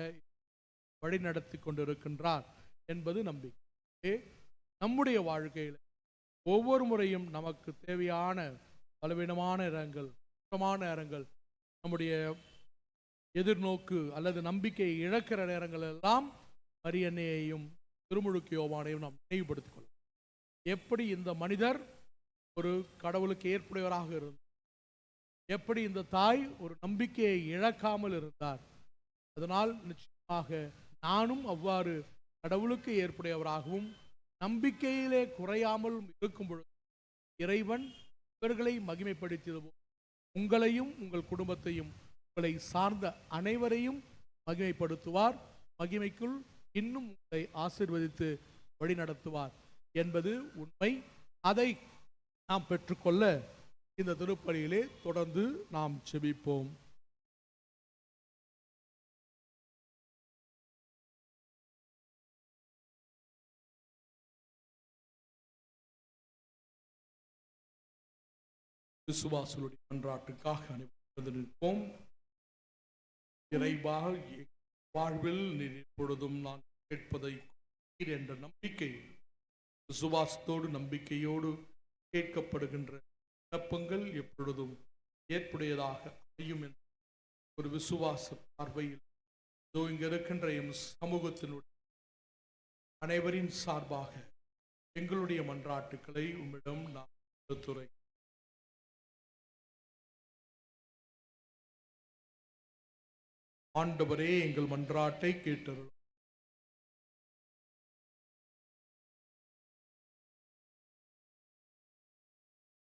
வழிநடத்தி கொண்டிருக்கின்றார் என்பது நம்பிக்கை. நம்முடைய வாழ்க்கையில் ஒவ்வொரு முறையும் நமக்கு தேவையான பலவீனமான நேரங்கள், சுத்தமான நேரங்கள், நம்முடைய எதிர்நோக்கு அல்லது நம்பிக்கையை இழக்கிற நேரங்கள் எல்லாம் மரியன்னையையும் திருமுழுக்கு யோவானையும் நாம் நினைவுபடுத்திக் கொள்ளும். எப்படி இந்த மனிதர் ஒரு கடவுளுக்கு ஏற்புடையவராக இருந்தார், எப்படி இந்த தாய் ஒரு நம்பிக்கையை இழக்காமல் இருந்தார், அதனால் நிச்சயமாக நானும் அவ்வாறு கடவுளுக்கு ஏற்புடையவராகவும் நம்பிக்கையிலே குறையாமல் இருக்கும் பொழுது இறைவன் இவர்களை மகிமைப்படுத்தியது உங்களையும் உங்கள் குடும்பத்தையும் உங்களை சார்ந்த அனைவரையும் மகிமைப்படுத்துவார், மகிமைக்குள் இன்னும் உங்களை ஆசீர்வதித்து வழிநடத்துவார் என்பது உண்மை. அதை நாம் பெற்றுக்கொள்ள இந்த திருப்பலியிலே தொடர்ந்து நாம் செபிப்போம். விசுவாசனுடைய மன்றாட்டுக்காக அனைவரும் நிற்போம். இறைவா, வாழ்வில் நீர் எப்பொழுதும் நான் கேட்பதை என்ற நம்பிக்கை, விசுவாசத்தோடு நம்பிக்கையோடு கேட்கப்படுகின்ற விண்ணப்பங்கள் எப்பொழுதும் ஏற்புடையதாக அமையும் என்ற ஒரு விசுவாச பார்வையில் இங்க இருக்கின்ற எம் சமூகத்தினுடைய அனைவரின் சார்பாக எங்களுடைய மன்றாட்டுக்களை உம்மிடம் நாம் எடுத்துரை. ஆண்டவரே, எங்கள் மன்றாட்டை கேட்டருளும்.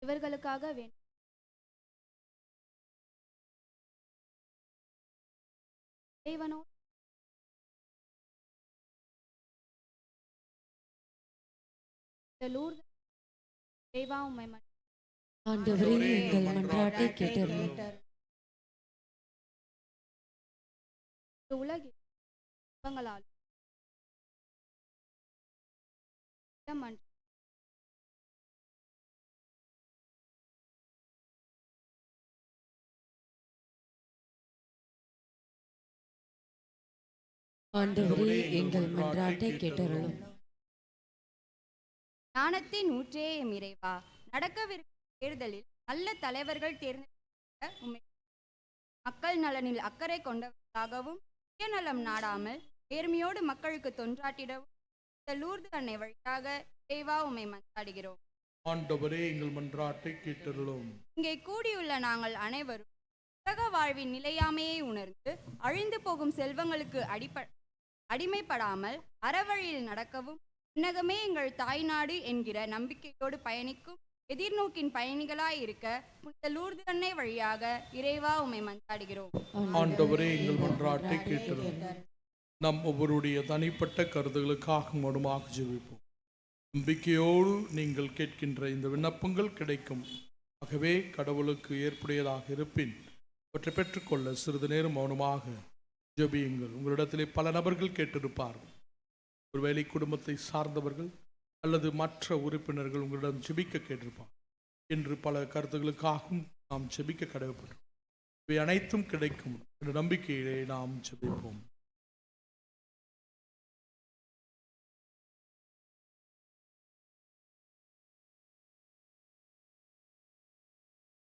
இவர்களுக்காக ஆண்டவரே, எங்கள் மன்றாட்டை கேட்டருளும். உலகில் ஆண்டவரே, எங்கள் மன்றாட்டை கேட்டருளும். ஞானத்தின் ஊற்றே எம் இறைவா, நடக்கவிருக்கும் தேர்தலில் நல்ல தலைவர்கள் தேர்ந்தெடுக்க மக்கள் நலனில் அக்கறை கொண்டவர்களாகவும் சுயநலம் நாடாமல் நேர்மையோடு மக்களுக்கு தொன்றாட்டிடவும் இந்த லூர்து அன்னை வழியாக இறைவா உம்மை மன்றாடுகிறோம். ஆண்டவரே, எங்கள் மன்றாட்டை கேட்டருளும். இங்கே கூடியுள்ள நாங்கள் அனைவரும் உலக வாழ்வின் நிலையாமையை உணர்ந்து அழிந்து போகும் செல்வங்களுக்கு அடிமைப்படாமல் அறவழியில் நடக்கவும் உன்னதமே எங்கள் தாய்நாடு என்கிற நம்பிக்கையோடு பயணிக்கும் எதிர்நோக்கின் பயணிகளாய் இருக்க புனித லூர்து அன்னை வழியாக இறைவா உம்மை மன்றாடுகிறோம். ஆண்டவரே, எங்கள் மன்றாட்டை கேட்டருளும். நம் ஒவ்வொருடைய தனிப்பட்ட கருத்துகளுக்காக மௌனமாக ஜெபிப்போம். நம்பிக்கையோடு நீங்கள் கேட்கின்ற இந்த விண்ணப்பங்கள் கிடைக்கும். ஆகவே கடவுளுக்கு ஏற்புடையதாக இருப்பின் அவற்றை பெற்றுக்கொள்ள சிறிது நேரம் மௌனமாக ஜெபியுங்கள். உங்களிடத்திலே பல நபர்கள் கேட்டிருப்பார்கள். ஒருவேளை குடும்பத்தை சார்ந்தவர்கள் அல்லது மற்ற உறுப்பினர்கள் உங்களிடம் ஜெபிக்க கேட்டிருப்பார் என்று பல கருத்துக்களுக்காகவும் நாம் ஜெபிக்க கடமைப்பட்டோம். இவை அனைத்தும் கிடைக்கும் என்ற நம்பிக்கையிலே நாம் ஜெபிப்போம்.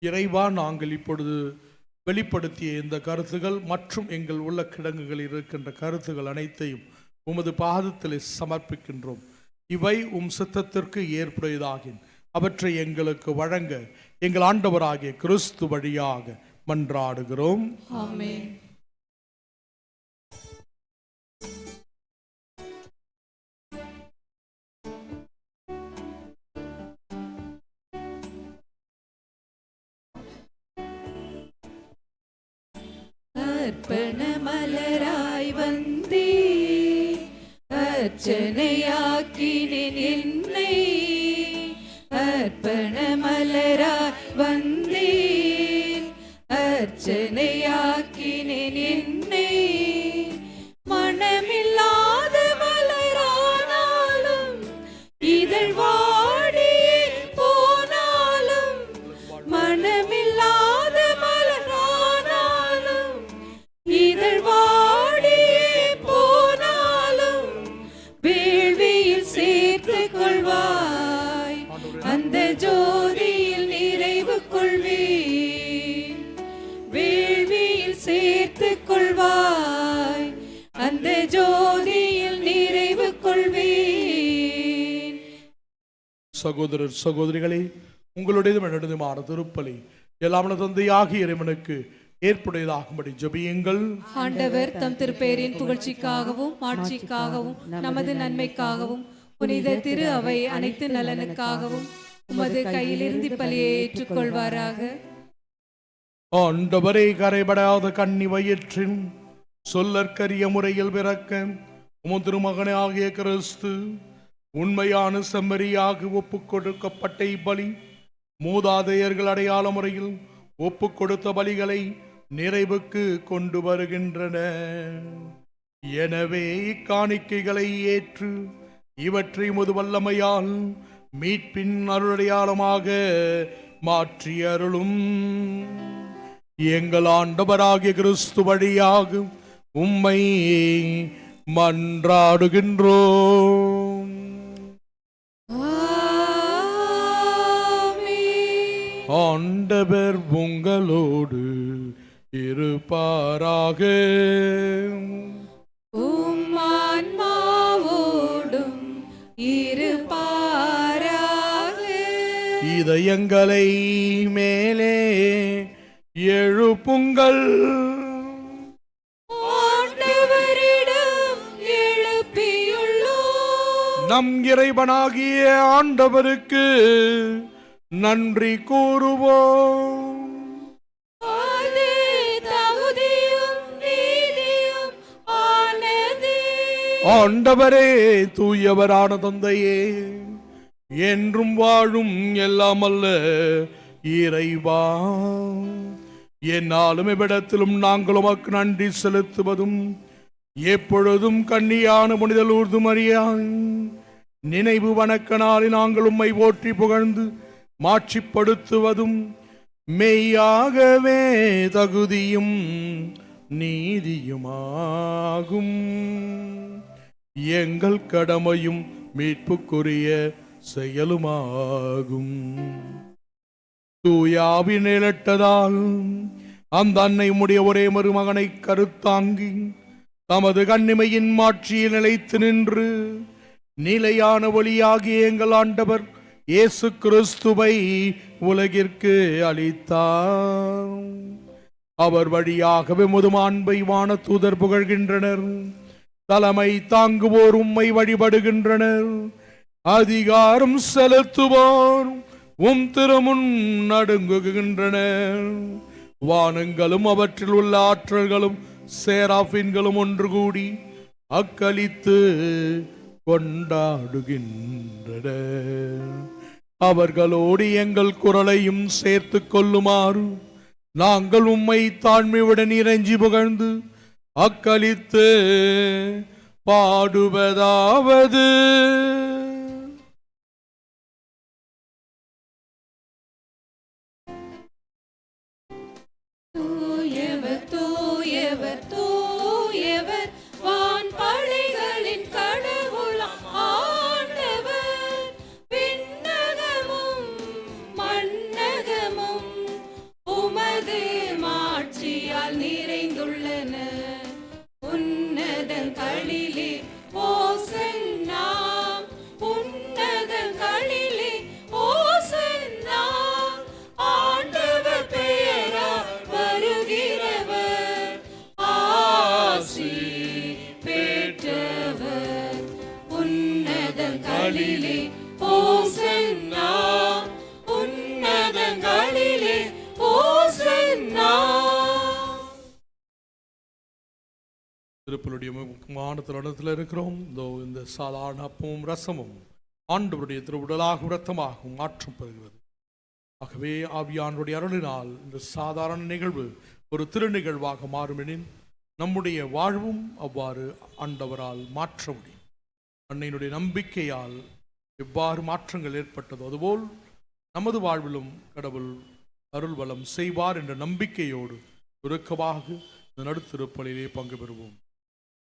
இறைவா, நாங்கள் இப்பொழுது வெளிப்படுத்திய இந்த கருத்துகள் மற்றும் எங்கள் உள்ள கிடங்குகளில் இருக்கின்ற கருத்துகள் அனைத்தையும் உமது பாதத்தில் சமர்ப்பிக்கின்றோம். இவை உம் சித்தத்திற்கு ஏற்புடையதாகின் அவற்றை எங்களுக்கு வழங்க எங்கள் ஆண்டவராகிய கிறிஸ்து வழியாக மன்றாடுகிறோம். ஆமென். அர்ப்பண மலராய் வந்தே அர்ச்சனையாக்கினேன் என்னை, அர்ப்பண மலராய் வந்தேன் அர்ச்சனையாக்கினேன் என்னை. மனமில்லாத மலரானாலும் இதழ் வாடியே போனாலும், மனமில்லாத மலரானாலும் இதழ் வாடியே போனாலும் வேள்வியில் சேர்த்து சகோதரர் சகோதரிகளே, உங்களுடையதும் என்னுடையதுமான திருப்பலி எல்லாம் தந்தையாகிய இறைவனுக்கு ஏற்புடையதாகும்படி ஜெபியுங்கள். ஆண்டவர் தம் திருப்பெயரின் புகழ்ச்சிக்காகவும் மாட்சிக்காகவும் நமது நன்மைக்காகவும் புனித திரு அவை அனைத்து நலனுக்காகவும் உமது கையிலிருந்து பலியை ஏற்றுக்கொள்வாராக. ஆண்டவரே, கரைபடாத கன்னி வயிற்றின் சொல்லற்கரிய முறையில் பிறக்க உமது திருமகனே ஆகிய கிறிஸ்து உண்மையான செம்மறியாக ஒப்புக் கொடுக்கப்பட்ட இப்பலி மூதாதையர்கள் அடையாள முறையில் ஒப்புக் கொடுத்த பலிகளை நிறைவுக்கு கொண்டு வருகின்றன. எனவே இக்காணிக்கைகளை ஏற்று இவற்றை உமது வல்லமையால் மீட்பின் அருளடையாளமாக மாற்றி அருளும். எங்கள் ஆண்டவராகிய கிறிஸ்து வழியாக உம்மை மன்றாடுகின்றோம். ஆண்டவர் உங்களோடு இருப்பாராக. உம் ஆன்மாவோடும் இருப்பாராக. இதயங்களை மேலே எழுப்புங்கள். ஆண்டவரிடம் எழுப்பியுள்ளோம். நம் இறைவனாகிய ஆண்டவருக்கு நன்றி கூறுவோம். அது தகுதியும் நீதியும் ஆனதே. ஆண்டவரே, தூயவரான தந்தையே, என்றும் வாழும் எல்லாம் அல்ல இறைவா, என்னாலும் இவ்விடத்திலும் நாங்கள் உமக்கு நன்றி செலுத்துவதும் எப்பொழுதும் கன்னியான புனித லூர்து மரியாள் நினைவு வணக்க நாளில் நாங்கள் உம்மை போற்றி புகழ்ந்து மாட்சிப்படுத்துவதும் மெய்யாகவே தகுதியும் நீதியுமாகும். எங்கள் கடமையும் மீட்புக்குரிய செயலுமாகும். தூயாவி நிலட்டதால் அந்த அன்னை உம்முடைய ஒரே மருமகனை கருத்தாங்கி தமது கன்னிமையின் மாட்சியில் நிலைத்து நின்று நிலையான ஒளியாகிய எங்கள் ஆண்டவர் இயேசு கிறிஸ்துவை உலகிற்கு அளித்தார். அவர் வழியாகவே முதுமாண்பை வான தூதர் புகழ்கின்றனர். தலைமை தாங்குவோர் உம்மை வழிபடுகின்றனர். அதிகாரம் செலுத்துவோர் உம் திருமுன் நடுங்குகின்றனர். வானங்களும் அவற்றில் உள்ள ஆற்றல்களும் சேராபின்களும் ஒன்று கூடி அக்களித்து கொண்டாடுகின்றனர். அவர்களோடு எங்கள் குரலையும் சேர்த்து கொள்ளுமாறு நாங்கள் உம்மை தாழ்மையுடன் இறைஞ்சி புகழ்ந்து அக்களித்து பாடுவதாவது: தூயவர் தூயவர் தூயவர் வான்படைகளின் கடவுளாம் ஆண்டவர். விண்ணகமும் மண்ணகமும் உமது மாட்சியால் நிறைந்துள்ளன. உன்னதங்களிலே ஓசன்னா, உன்னதங்களிலே ஓசன்னா. ஆண்டவர் பெயரால் வருகிறவர் ஆசி பெற்றவர். உன்னதங்களிலே ஓசன்னா, உன்னதங்களிலே ஓசன்னா. திருப்பலுடைய முக்கியமான தருணத்தில் இருக்கிறோம். இந்த சாதாரண அப்பமும் ரசமும் ஆண்டவருடைய திருவுடலாகவும் இரத்தமாகவும் மாற்றம் பெறுகிறது. ஆகவே ஆவியானுடைய அருளினால் இந்த சாதாரண நிகழ்வு ஒரு திருநிகழ்வாக மாறுமெனின் நம்முடைய வாழ்வும் அவ்வாறு ஆண்டவரால் மாற்ற முடியும். அன்னையினுடைய நம்பிக்கையால் எவ்வாறு மாற்றங்கள் ஏற்பட்டதோ அதுபோல் நமது வாழ்விலும் கடவுள் அருள் வளம் செய்வார் என்ற நம்பிக்கையோடு உருக்கமாக இந்த நடுத்திருப்பலிலே பங்கு பெறுவோம்.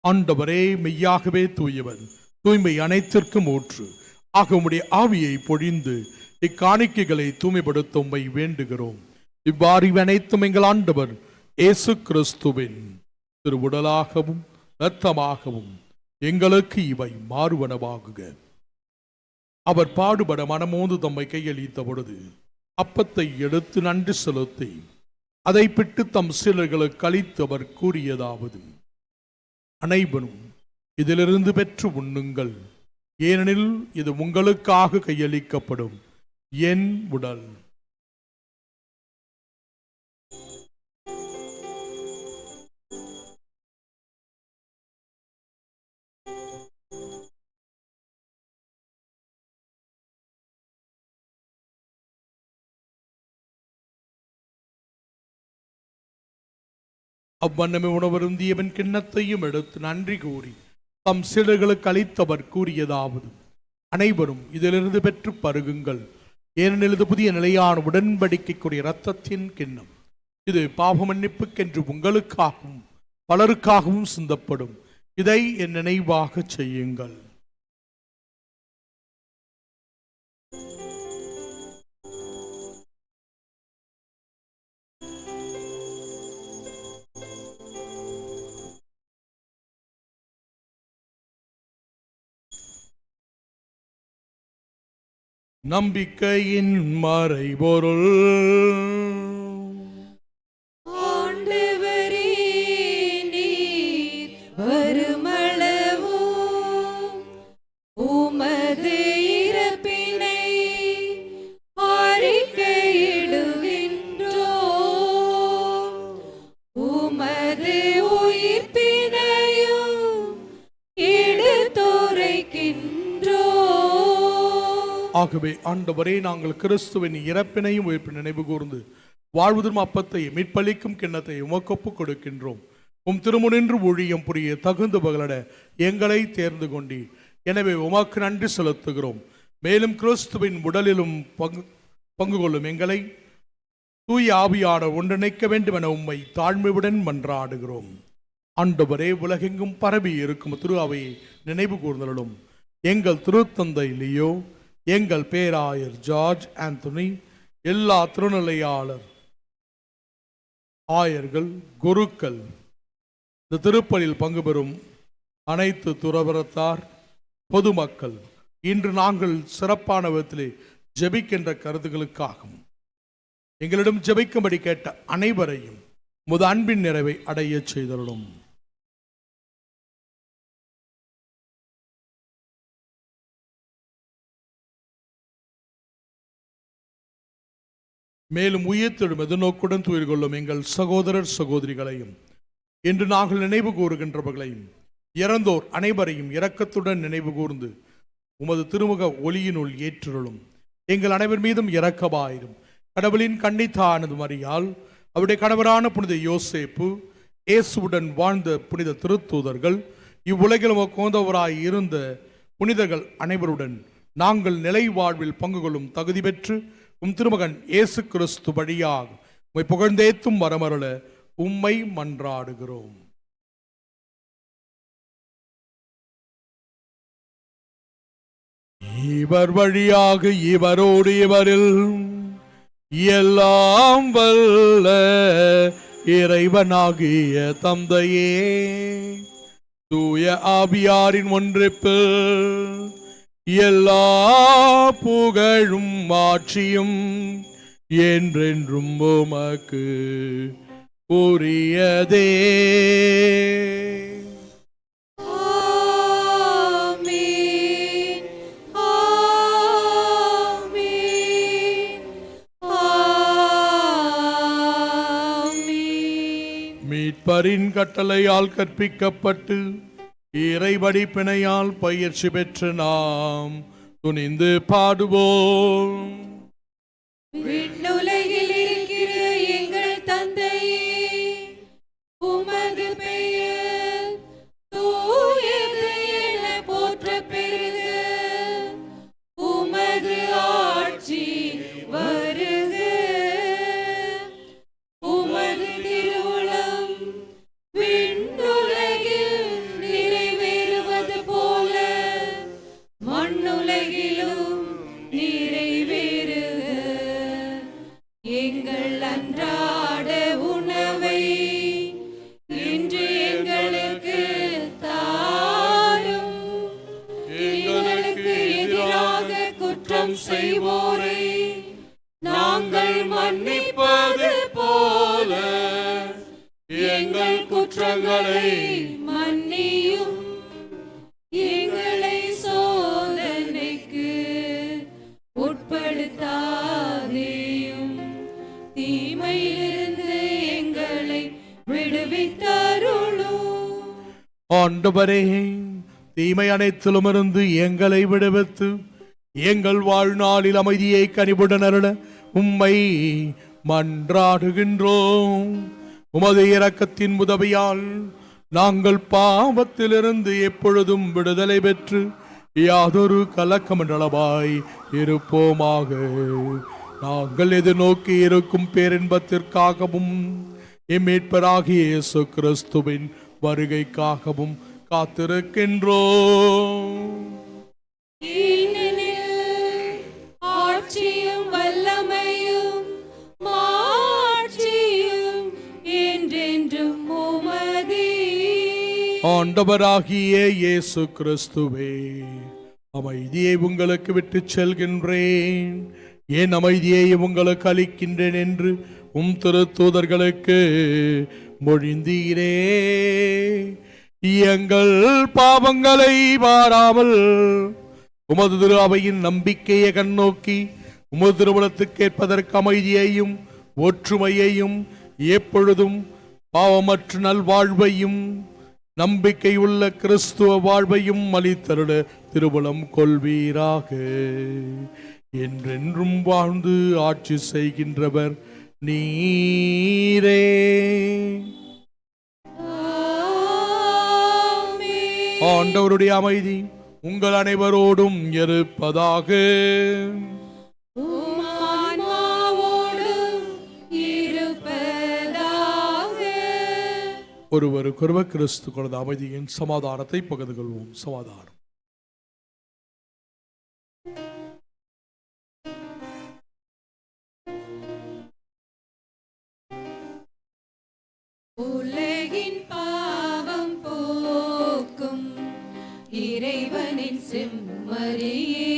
ஆண்டவரே, மெய்யாகவே தூயவர், தூய்மை அனைத்திற்கும் ஊற்று ஆக உம்முடைய ஆவியை பொழிந்து இக்காணிக்கைகளை தூய்மைப்படுத்த உம்மை வேண்டுகிறோம். இவ்வாறு அனைத்தும் எங்கள் ஆண்டவர் இயேசு கிறிஸ்துவின் திருவுடலாகவும் இரத்தமாகவும் எங்களுக்கு இவை மாறுவனவாகுக. அவர் பாடுபட மனமோந்து தம்மை கையளித்த பொழுது அப்பத்தை எடுத்து நன்றி செலுத்தி அதை பிட்டு தம் சீடர்களுக்கு அளித்து அவர் கூறியதாவது, அனைவரும் இதிலிருந்து பெற்று உண்ணுங்கள், ஏனெனில் இது உங்களுக்காக கையளிக்கப்படும் என் உடல். அவ்வண்ணமே உணவருந்தியவன் கிண்ணத்தையும் எடுத்து நன்றி கூறி தம் சீடர்களுக்கு அளித்தவர் கூறியதாவது, அனைவரும் இதிலிருந்து பெற்று பருகுங்கள், ஏனெனில் இது புதிய நிலையான உடன்படிக்கைக்குரிய இரத்தத்தின் கிண்ணம். இது பாவ மன்னிப்புக்கென்று உங்களுக்காகவும் பலருக்காகவும் சிந்தப்படும். இதை என் நினைவாக செய்யுங்கள். நம்பிக்கையின் மறைபொருள். ஆண்டவரே, நீர் வருமளவும் உமது இறப்பினை அறிக்கையிடுகின்றோம், உமது உயிர்ப்பினையும் எடுத்துரைக்கின்றோம். ஆகவே ஆண்டவரே, நாங்கள் கிறிஸ்துவின் இறப்பினையும் உயிர்ப்பு நினைவு கூர்ந்து வாழ்வதும் அப்பத்தை மீட்பளிக்கும் கிண்ணத்தை உமக்கொப்பு கொடுக்கின்றோம். உம் திருமுனின்று ஊழியம் புரிய தகுந்த பகலட எங்களை தேர்ந்து கொண்டி, எனவே உமக்கு நன்றி செலுத்துகிறோம். மேலும் கிறிஸ்துவின் உடலிலும் பங்கு கொள்ளும் எங்களை தூய ஆவியான ஒன்றிணைக்க வேண்டும் என உம்மை தாழ்மையுடன் மன்றாடுகிறோம். ஆண்டவரே, உலகெங்கும் பரவி இருக்கும் திரு அவையை நினைவு கூர்ந்தலும் எங்கள் திருத்தந்தை லியோ, எங்கள் பேராயர் ஜார்ஜ் ஆந்தனி, எல்லா திருநிலையாளர், ஆயர்கள், குருக்கள், இந்த திருப்பலியில் பங்கு பெறும் அனைத்து துறவரத்தார், பொதுமக்கள், இன்று நாங்கள் சிறப்பான விதத்திலே ஜெபிக்கின்ற கருத்துக்களுக்காகவும் எங்களிடம் ஜெபிக்கும்படி கேட்ட அனைவரையும் முத அன்பின் நிறைவை அடைய செய்தருளும். மேலும் உயிர்த்தெழும் எதிர்நோக்குடன் துயிர் கொள்ளும் எங்கள் சகோதரர் சகோதரிகளையும் இன்று நாங்கள் நினைவு கூறுகின்றவர்களையும் இறந்தோர் அனைவரையும் இரக்கத்துடன் நினைவு கூர்ந்து உமது திருமுக ஒளியினுள் ஏற்றுள்ளும். எங்கள் அனைவர் மீதும் இரக்கமாயிரும். கடவுளின் கன்னித்தானது மரியாள், அவருடைய கணவரான புனித யோசேப்பு, இயேசுவுடன் வாழ்ந்த புனித திருத்தூதர்கள், இவ்வுலகில் கோந்தவராய் இருந்த புனிதர்கள் அனைவருடன் நாங்கள் நிலை வாழ்வில் பங்கு கொள்ளும் தகுதி பெற்று உம் திருமகன் இயேசு கிறிஸ்து வழியாக உம்மை புகழ்ந்தேத்தும் வரமருள உம்மை மன்றாடுகிறோம். இவர் வழியாக இவரோடு இவரில் எல்லாம் வல்ல இறைவனாகிய தந்தையே, தூய ஆவியாரின் ஒன்றிப்பில் எல்லா புகழும் ஆட்சியும் என்றென்றும் உமக்கு உரியதே. மீட்பரின் கட்டளையால் கற்பிக்கப்பட்டு இறைவடி பிணையால் பயிற்சி பெற்று நாம் துணிந்து பாடுவோம். விண்ணுலகில் இருக்கிற எங்கள் தந்தையே, உமது பெயர் தூயது என போற்ற பெறுக, உமது ஆட்சி வருக, உமது திருவுளம் விண்ணுலகில் நிறைவேறுவது போல மண்ணுலகிலும் நிறைவேறுக. செய்வோரை நாங்கள் மன்னிப்பது போல எங்கள் குற்றங்களை மன்னியும், எங்களை சோதனைக்கு உட்படுத்தாதேயும், தீமையிலிருந்து எங்களை விடுவித்தருளும். ஆண்டவரே, தீமை அனைத்திலுமிருந்து எங்களை விடுவித்து எங்கள் வாழ்நாளில் அமைதியை கனிவுடன் அருள உம்மை மன்றாடுகின்றோம். உமது இரக்கத்தின் உதவியால் நாங்கள் பாவத்திலிருந்து எப்பொழுதும் விடுதலை பெற்று யாதொரு கலக்கமண்டலமாய் இருப்போமாக. நாங்கள் எதிர்நோக்கி இருக்கும் பேரின்பத்திற்காகவும் எம்மீட்பராகிய இயேசு கிறிஸ்துவின் வருகைக்காகவும் காத்திருக்கின்றோம். ஆட்சியும் வல்லமையும் மாட்சியும் என்றென்றும் உமதே. ஆண்டவராகிய இயேசு கிறிஸ்துவே, அமைதியை உங்களுக்கு விட்டுச் செல்கின்றேன், என் அமைதியை உங்களுக்கு அளிக்கின்றேன் என்று உம் திருத்தூதர்களுக்கு மொழிந்தீரே. எங்கள் பாவங்களை வாராமல் உமது திரு அவையின் நம்பிக்கையை கண்ணோக்கி உமது திருமணத்துக்கு கேட்பதற்கு அமைதியையும் ஒற்றுமையையும் எப்பொழுதும் பாவமற்ற நல்வாழ்வையும் நம்பிக்கையுள்ள கிறிஸ்துவ வாழ்வையும் அளித்தருள திருவுளம் கொள்வீராக. என்றென்றும் வாழ்ந்து ஆட்சி செய்கின்றவர் நீரே. ஆண்டவருடைய அமைதி உங்கள் அனைவரோடும் இருப்பதாக. ஒருவருக்கொருவர் கிறிஸ்து கொண்ட அமைதியின் சமாதானத்தை பகிர்ந்து கொள்வோம். சமாதானம். உலகின் பாவம் போக்கும் இறைவனின் செம்மறியே,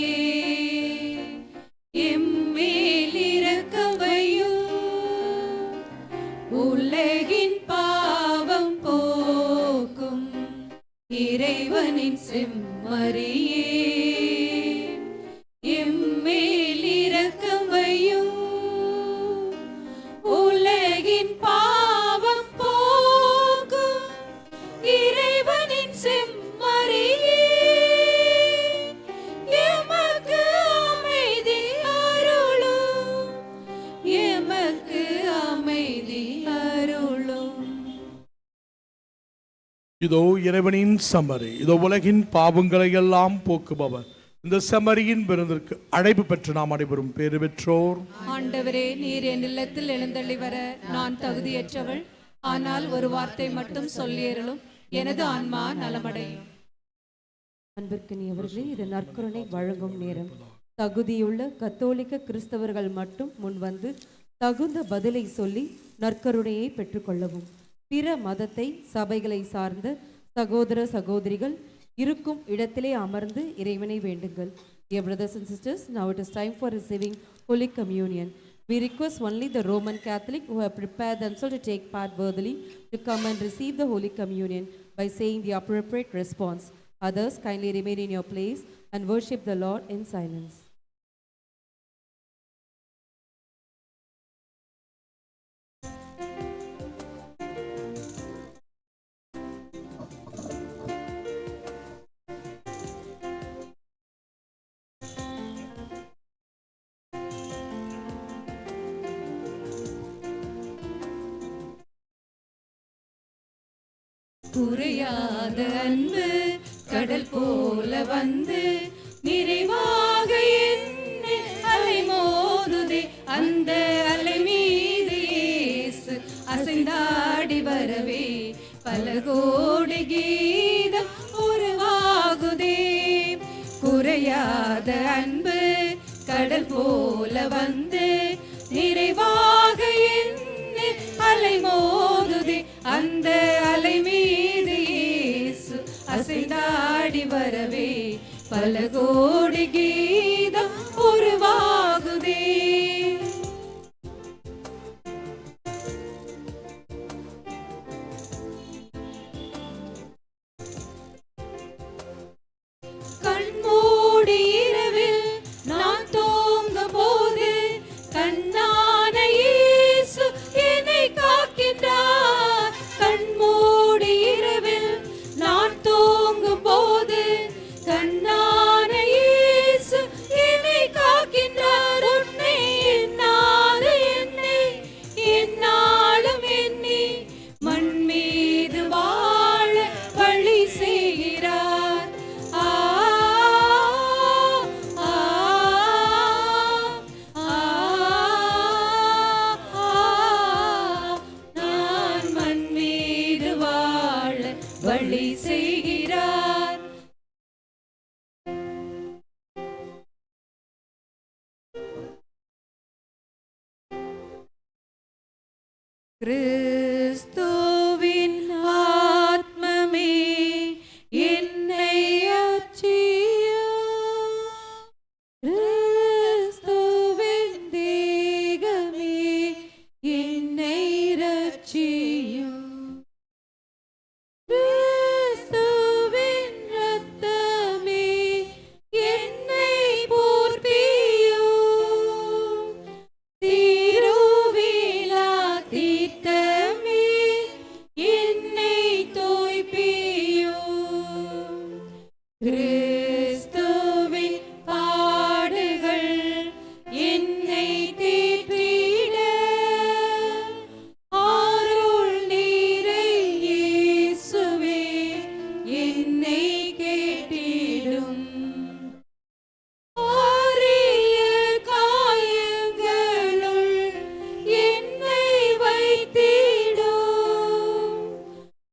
எம்மேல் இரக்கம் வையும். உலகின் பாவம் போக்கும் இறைவனின் செம்மறியே, எம்மேல் இரக்கம் வையும். உலகின் பாவம் போக்கும் இறைவனின் செம்மறியே, எமக்கு அமைதி அருளும், எமக்கு அமைதி அருளும். இதோ இறைவனின் செம்மறி, இதோ உலகின் பாவங்களை எல்லாம் போக்குபவர். இந்த செம்மறியின் விருந்திற்கு அழைப்பு பெற்று நாம் அனைவரும் பேறு பெற்றோர். ஆண்டவரே, நீர் என் இல்லத்தில் எழுந்தள்ளி வர நான் தகுதியற்றவள், ஆனால் ஒரு வார்த்தை மட்டும் சொல்லியருளும், எனது ஆன்மா நலமடையும். அன்பிற்கினியவர்களே, இது நற்கருணை வழங்கும் நேரம். தகுதியுள்ள கத்தோலிக்க கிறிஸ்தவர்கள் மட்டும் முன்வந்து தகுந்த பதிலை சொல்லி நற்கருணையை பெற்றுக்கொள்ளவும். பிற மதத்தை சபைகளை சார்ந்த சகோதர சகோதரிகள் இருக்கும் இடத்திலே அமர்ந்து இறைவனை வேண்டுங்கள். Dear brothers and sisters, now it is time for receiving Holy Communion. We request only the Roman Catholic who have prepared themselves to take part worthily to come and receive the Holy Communion by saying the appropriate response. Others, kindly remain in your place and worship the Lord in silence. குறையாத அன்பு கடல் போல வந்து நிறைவாக என்னை அலை மோதுதே. அந்த அலை மீது இயேசு அசைந்தாடி வரவே பல கோடி கீதம் உருவாகுதே. குறையாத அன்பு கடல் போல வந்து நிறைவாக என்னை அலை மோதுதே. அந்த அலை மீது இயேசு அசைந்தாடி வரவே பல கோடி கீதம் உருவா கிறிஸ்துவின் ஆத்மமே என்னை அச்சியும், கிறிஸ்துவின் தேகமே என்னை ரட்சியும், கிறிஸ்துவின் இரத்தமே என்னை போர்த்தியும், திருவிழா தீர்த்தமே என்னை தோய்ப்பியும், கிறிஸ்துவின் பாடுகள் என்னை தேற்றிட, அருள் நீரை இயேசுவே என்னை கேட்டிடும், ஆரிய காயங்களுள் என்னை வைத்திடும்,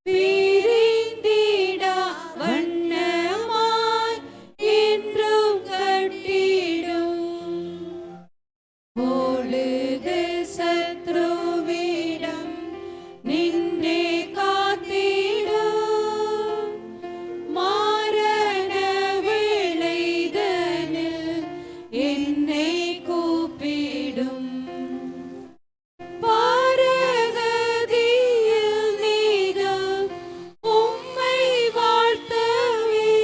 பிரிந்திடா வண்ணமாய் என்றும் கட்டிடும், பொழுது சத்ருவிடம் நின்றே காத்திடும், மாரண வேளைதனில் என்னை கூப்பிடும், பாரகதியில் நீதம் உம்மை வாழ்த்தவே,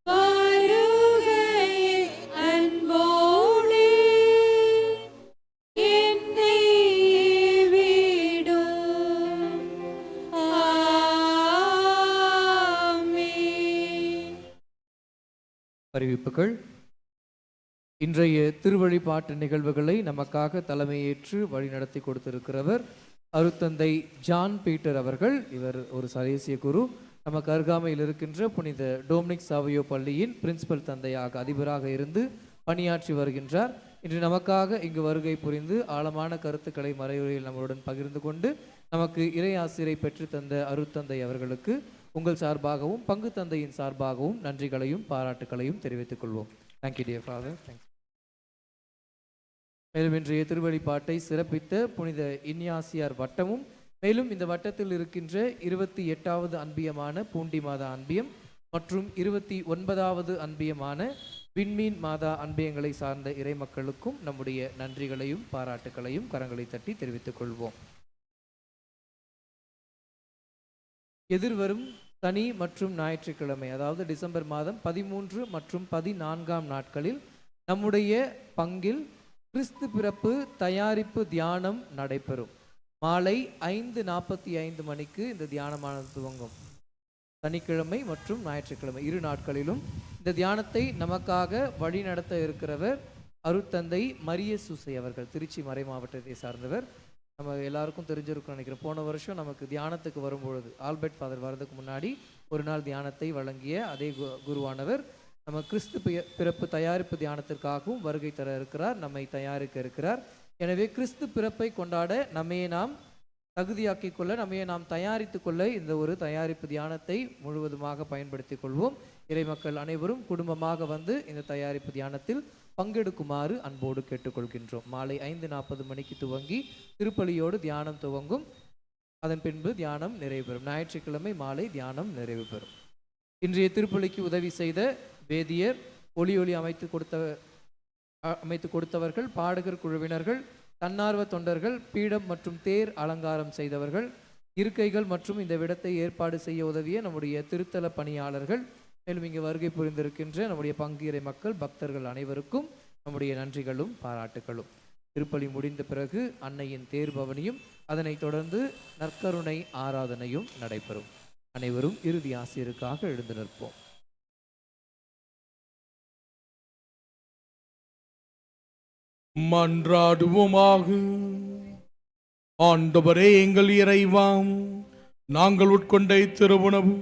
வருகையில் அன்போடு என்னை விடும். ஆமென். அறிவிப்புகள். இன்றைய திருவழிபாட்டு நிகழ்வுகளை நமக்காக தலைமையேற்று வழிநடத்தி கொடுத்திருக்கிறவர் அருத்தந்தை ஜான் பீட்டர் அவர்கள். இவர் ஒரு சலேசிய குரு. நமக்கு அருகாமையில் இருக்கின்ற புனித டோமினிக் சாவியோ பள்ளியின் பிரின்சிபல் தந்தையாக அதிபராக இருந்து பணியாற்றி வருகின்றார். இன்று நமக்காக இங்கு வருகை புரிந்து ஆழமான கருத்துக்களை மறைவுரையில் நம்மளுடன் பகிர்ந்து கொண்டு நமக்கு இறை ஆசிரியை பெற்று தந்த அருத்தந்தை அவர்களுக்கு உங்கள் சார்பாகவும் பங்கு தந்தையின் சார்பாகவும் நன்றிகளையும் பாராட்டுகளையும் தெரிவித்துக் கொள்வோம். Thank you dear father. தேங்க்ஸ். மேலும் இன்றைய திருவழிபாட்டை சிறப்பித்த புனித இன்யாசியார் வட்டமும், மேலும் இந்த வட்டத்தில் இருக்கின்ற 28வது அன்பியமான பூண்டி மாதா அன்பியம் மற்றும் 29வது அன்பியமான விண்மீன் மாதா அன்பியங்களை சார்ந்த இறை மக்களுக்கும் நம்முடைய நன்றிகளையும் பாராட்டுகளையும் கரங்களை தட்டி தெரிவித்துக் கொள்வோம். எதிர்வரும் சனி மற்றும் ஞாயிற்றுக்கிழமை, அதாவது டிசம்பர் மாதம் 13 மற்றும் 14ஆம் நாட்களில் நம்முடைய பங்கில் கிறிஸ்து பிறப்பு தயாரிப்பு தியானம் நடைபெறும். மாலை 5:45 மணிக்கு இந்த தியானமானது துவங்கும். சனிக்கிழமை மற்றும் ஞாயிற்றுக்கிழமை இரு நாட்களிலும் இந்த தியானத்தை நமக்காக வழி நடத்த இருக்கிறவர் அருட்தந்தை மரிய சூசை அவர்கள். திருச்சி மறை மாவட்டத்தை சார்ந்தவர். நம்ம எல்லாருக்கும் தெரிஞ்சிருக்கும் நினைக்கிறேன். போன வருஷம் நமக்கு தியானத்துக்கு வரும்பொழுது ஆல்பர்ட் ஃபாதர் வர்றதுக்கு முன்னாடி ஒரு நாள் தியானத்தை வழங்கிய அதே குருவானவர் நம்ம கிறிஸ்து பிறப்பு தயாரிப்பு தியானத்திற்காகவும் வருகை தர இருக்கிறார், நம்மை தயாரிக்க இருக்கிறார். எனவே கிறிஸ்து பிறப்பை கொண்டாட நம்மையே நாம் தகுதியாக்கிக் கொள்ள, நம்மையே நாம் தயாரித்து கொள்ள இந்த ஒரு தயாரிப்பு தியானத்தை முழுவதுமாக பயன்படுத்திக் கொள்வோம். இறைமக்கள் அனைவரும் குடும்பமாக வந்து இந்த தயாரிப்பு தியானத்தில் பங்கெடுக்குமாறு அன்போடு கேட்டுக்கொள்கின்றோம். மாலை 5:40 மணிக்கு துவங்கி திருப்பலியோடு தியானம் துவங்கும். அதன் பின்பு தியானம் நிறைவு பெறும். ஞாயிற்றுக்கிழமை மாலை தியானம் நிறைவு பெறும். இன்றைய திருப்பலிக்கு உதவி செய்த வேதியர், ஒளி அமைத்து கொடுத்தவர்கள், பாடகர் குழுவினர்கள், தன்னார்வ தொண்டர்கள், பீடம் மற்றும் தேர் அலங்காரம் செய்தவர்கள், இருக்கைகள் மற்றும் இந்த விடத்தை ஏற்பாடு செய்ய உதவிய நம்முடைய திருத்தல பணியாளர்கள், மேலும் இங்கு வருகை புரிந்திருக்கின்ற நம்முடைய பங்கீரை மக்கள் பக்தர்கள் அனைவருக்கும் நம்முடைய நன்றிகளும் பாராட்டுகளும். திருப்பலி முடிந்த பிறகு அன்னையின் தேர்பவனியும் அதனைத் தொடர்ந்து நற்கருணை ஆராதனையும் நடைபெறும். அனைவரும் இறுதி ஆசிரியருக்காக எழுந்து நிற்போம். மன்றாடுவோமாக. ஆண்டவரே எங்கள் இறைவாம், நாங்கள் உட்கொண்ட திருவுணவு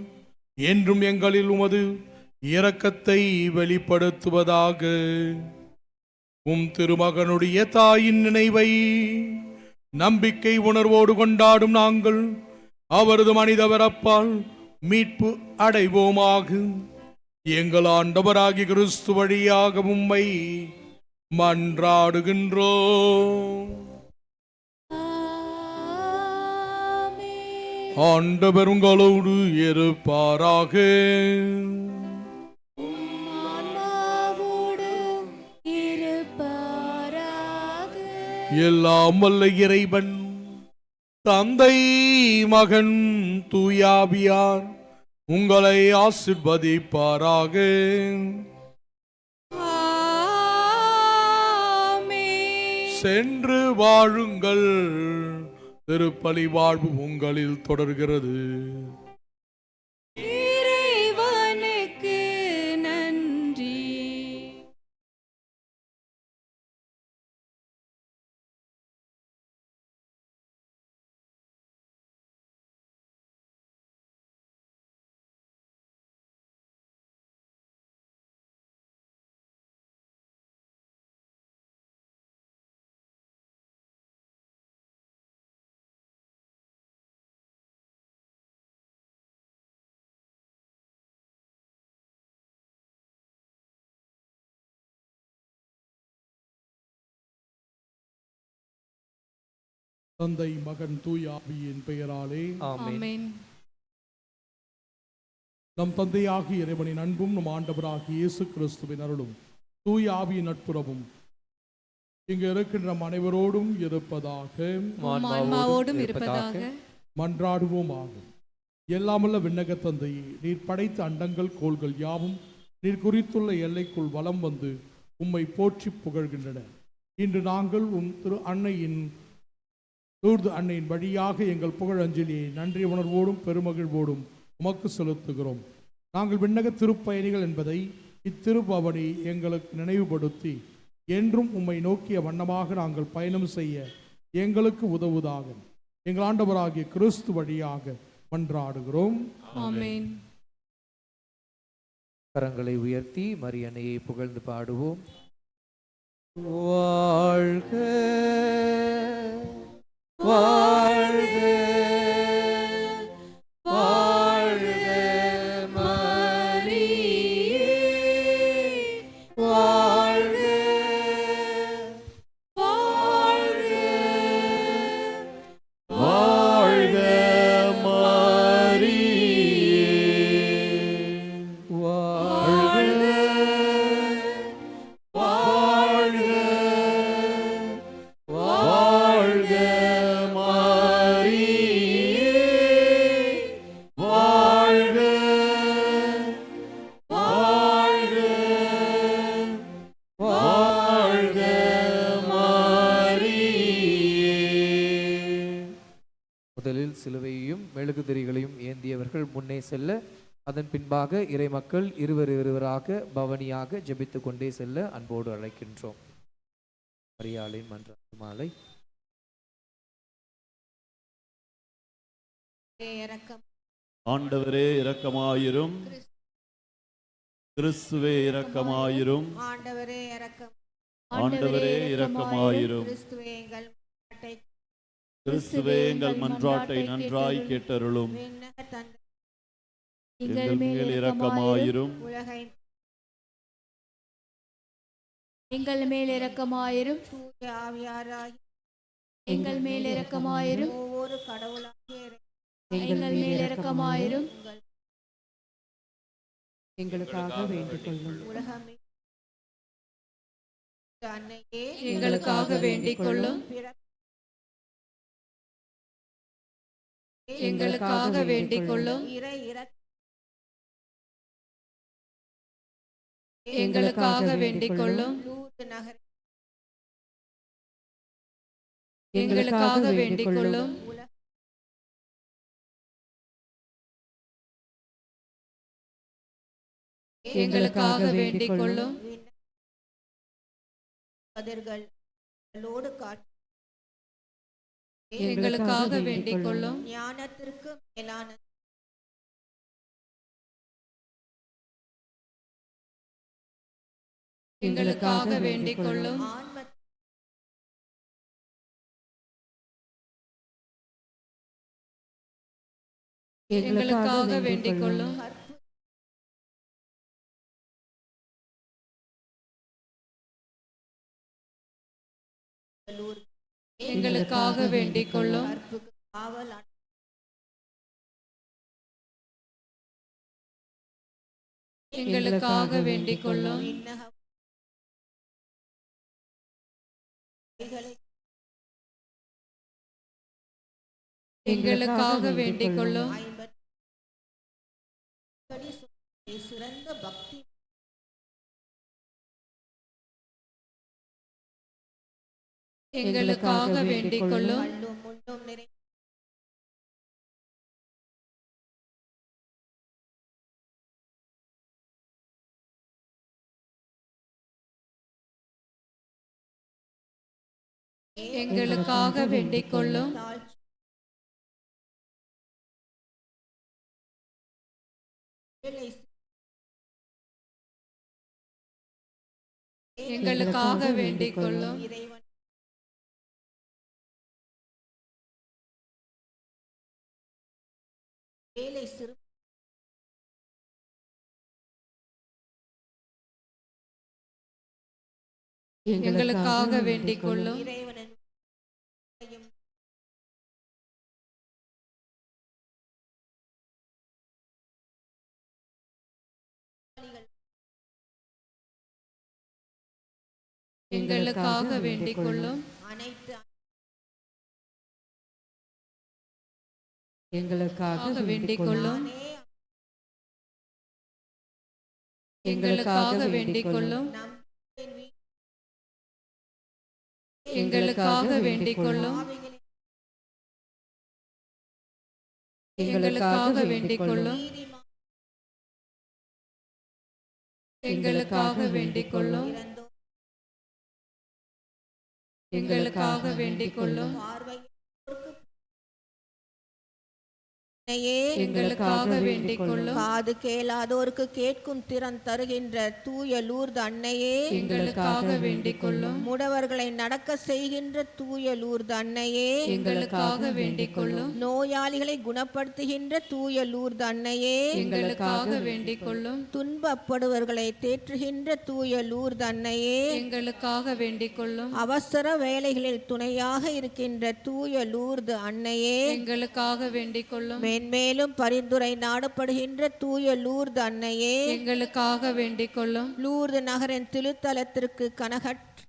என்றும் எங்களில் உமது இரக்கத்தை வெளிப்படுத்துவதாக. உம் திருமகனுடைய தாயின் நினைவை நம்பிக்கை உணர்வோடு கொண்டாடும் நாங்கள் அவரது மனித பிறப்பால் மீட்பு அடைவோமாக. எங்கள் ஆண்டவராகிய கிறிஸ்து வழியாக உம்மை மன்றாடுகின்றோம். ஆமென். ஆண்டவர் உங்களோடு இருப்பாராக. ஆன்மாவோடும் இருப்பாராக. எல்லாம் வல்ல இறைவன் தந்தை மகன் தூயாவியார் உங்களை ஆசிர்வதிப்பாராக. சென்று வாழுங்கள், திருப்பலி வாழ்வு உங்களில் தொடர்கிறது. இறைவனுக்கு நன்றி. தந்தை மகன் தூய ஆவியின் பெயராலே ஆமென். ஆமென். நம் தந்தையாகிய இறைவனின் அன்பும் நம் ஆண்டவராகிய இயேசு கிறிஸ்துவின் அருளும் தூய ஆவியின் நட்புறவும் இங்கு இருக்கின்ற நம் அனைவரோடும் இருப்பதாக. ஆன்மாவோடும் இருப்பதாக. மன்றாடுவோமாக. எல்லாமல்ல விண்ணக தந்தையே, நீர் படைத்த அண்டங்கள் கோள்கள் யாவும் நீர் குறித்துள்ள எல்லைக்குள் வலம் வந்து உம்மை போற்றி புகழ்கின்றன. இன்று நாங்கள் திரு அன்னையின் லூர்து அன்னையின் வழியாக எங்கள் புகழ் அஞ்சலியை நன்றி உணர்வோடும் பெருமகிழ்வோடும் உமக்கு செலுத்துகிறோம். நாங்கள் விண்ணக திருப்பயணிகள் என்பதை இத்திருப்பவனி எங்களுக்கு நினைவுபடுத்தி என்றும் உம்மை நோக்கிய வண்ணமாக நாங்கள் பயணம் செய்ய எங்களுக்கு உதவுவதாக எங்கள் ஆண்டவராகிய கிறிஸ்து வழியாக மன்றாடுகிறோம். ஆமென். கரங்களை உயர்த்தி மரியன்னையை புகழ்ந்து பாடுவோம். வாழ்க வாழ்க வாழ்க மரியே, வாழ்க வாழ்க வாழ்க மரியே, வாழ்க வாழ்க வாழ்க முதலில் சிலுவையையும் மெழுகுதிரிகளையும் ஏந்தியவர்கள் முன்னே செல்ல, அதன் பின்பாக இறைமக்கள் இருவராக பவனியாக ஜெபித்துக் கொண்டே செல்ல அன்போடு அழைக்கின்றோம். மரியாளின் மன்றாட்டு மாலை. ஆண்டவரே இரக்கமாயிரும், கிறிஸ்துவே இரக்கமாயிரும், ஆண்டவரே இரக்கம். ஆண்டவரே இரக்கமாயிரும், கிறிஸ்துவே எங்கள் மன்றாட்டை நன்றாய் கேட்டருளும், விண்ணக தந்தை, எங்கள் மேல் இரக்கமாயிரும், உலகை எங்கள் மேல் இரக்கமாயிரும். தூய ஆவியாராகி எங்கள் மேல் இரக்கமாயிரும். ஒவ்வொரு கடவுளாகிய எங்கள் மேல் இரக்கமாயிரும். எங்களுக்காக வேண்டிக் கொள்ளும். உலகமே அன்னையே, எங்களுக்காக வேண்டிக் கொள்ளும். எங்களுக்காக வேண்டிக் கொள்ளும். இறை இறக்க எங்களுக்காக வேண்டிக் கொள்ளும். லூர்து நகர் எங்களுக்காக வேண்டிக் கொள்ளும். எங்களுக்காக வேண்டிக் கொள்ளும். கதிர்கள் காட்சி எங்களுக்காக வேண்டிக் கொள்ளும். ஞானத்திற்கு மேலான எங்களுக்காக வேண்டிக் கொள்ளும். ஆன்ம எங்களுக்காக வேண்டிக் கொள்ளும். கற்பு எங்களுக்காக வேண்டிக் கொள்ளும். கற்புக்கு காவல் எங்களுக்காக வேண்டிக் கொள்ளும். விண்ணக கைகளை எங்களுக்காக வேண்டிக் கொள்ளும். 50 அடி சுமந்து சிறந்த பக்தி எங்களுக்காக வேண்டிக் கொள்ளும். கல்லும் முள்ளும் நிறை எங்களுக்காக வேண்டிக் கொள்ளும். தாழ்ச்சி வேலை எங்களுக்காக வேண்டிக் கொள்ளும். இறைவன் வேலை சிறு எங்களுக்காக வேண்டிக் கொள்ளும். இறைவனின் எங்களுக்காக வேண்டிக் கொள்ளும். அனைத்து எங்களுக்காக வேண்டிக் கொள்ளும். அனே எங்களுக்காக வேண்டிக் கொள்ளும். நம்பிக்கையின் வீ- எங்களுக்காக வேண்டிக் கொள்ளும். பாவிகளை எங்களுக்காக வேண்டிக் கொள்ளும். நீதிமான் எங்களுக்காக வேண்டிக் கொள்ளும். இறந்தோர் எங்களுக்காக வேண்டிக் கொள்ளும். பார்வையோர்க்கு எங்களுக்காக வேண்டிக் கொள்ளும். காது கேளாதோருக்கு கேட்கும் திறன் தருகின்ற தூய லூர்து அன்னையே எங்களுக்காக வேண்டிக் கொள்ளும். முடவர்களை நடக்க செய்கின்ற தூய லூர்து அன்னையே எங்களுக்காக வேண்டிக் கொள்ளும். நோயாளிகளை குணப்படுத்துகின்ற தூய லூர்து அன்னையே எங்களுக்காக வேண்டிக் கொள்ளும். துன்பப்படுவர்களை தேற்றுகின்ற தூய லூர்து அன்னையே எங்களுக்காக வேண்டிக் கொள்ளும். அவசர வேலைகளில் துணையாக இருக்கின்ற தூய லூர்து அன்னையே எங்களுக்காக வேண்டிக் கொள்ளும். மென்மேலும் பரிந்துரை நாடப்படுகின்ற தூய லூர்து அன்னையே எங்களுக்காக வேண்டிக் கொள்ளும். லூர்து நகரின் திருத்தலத்திற்கு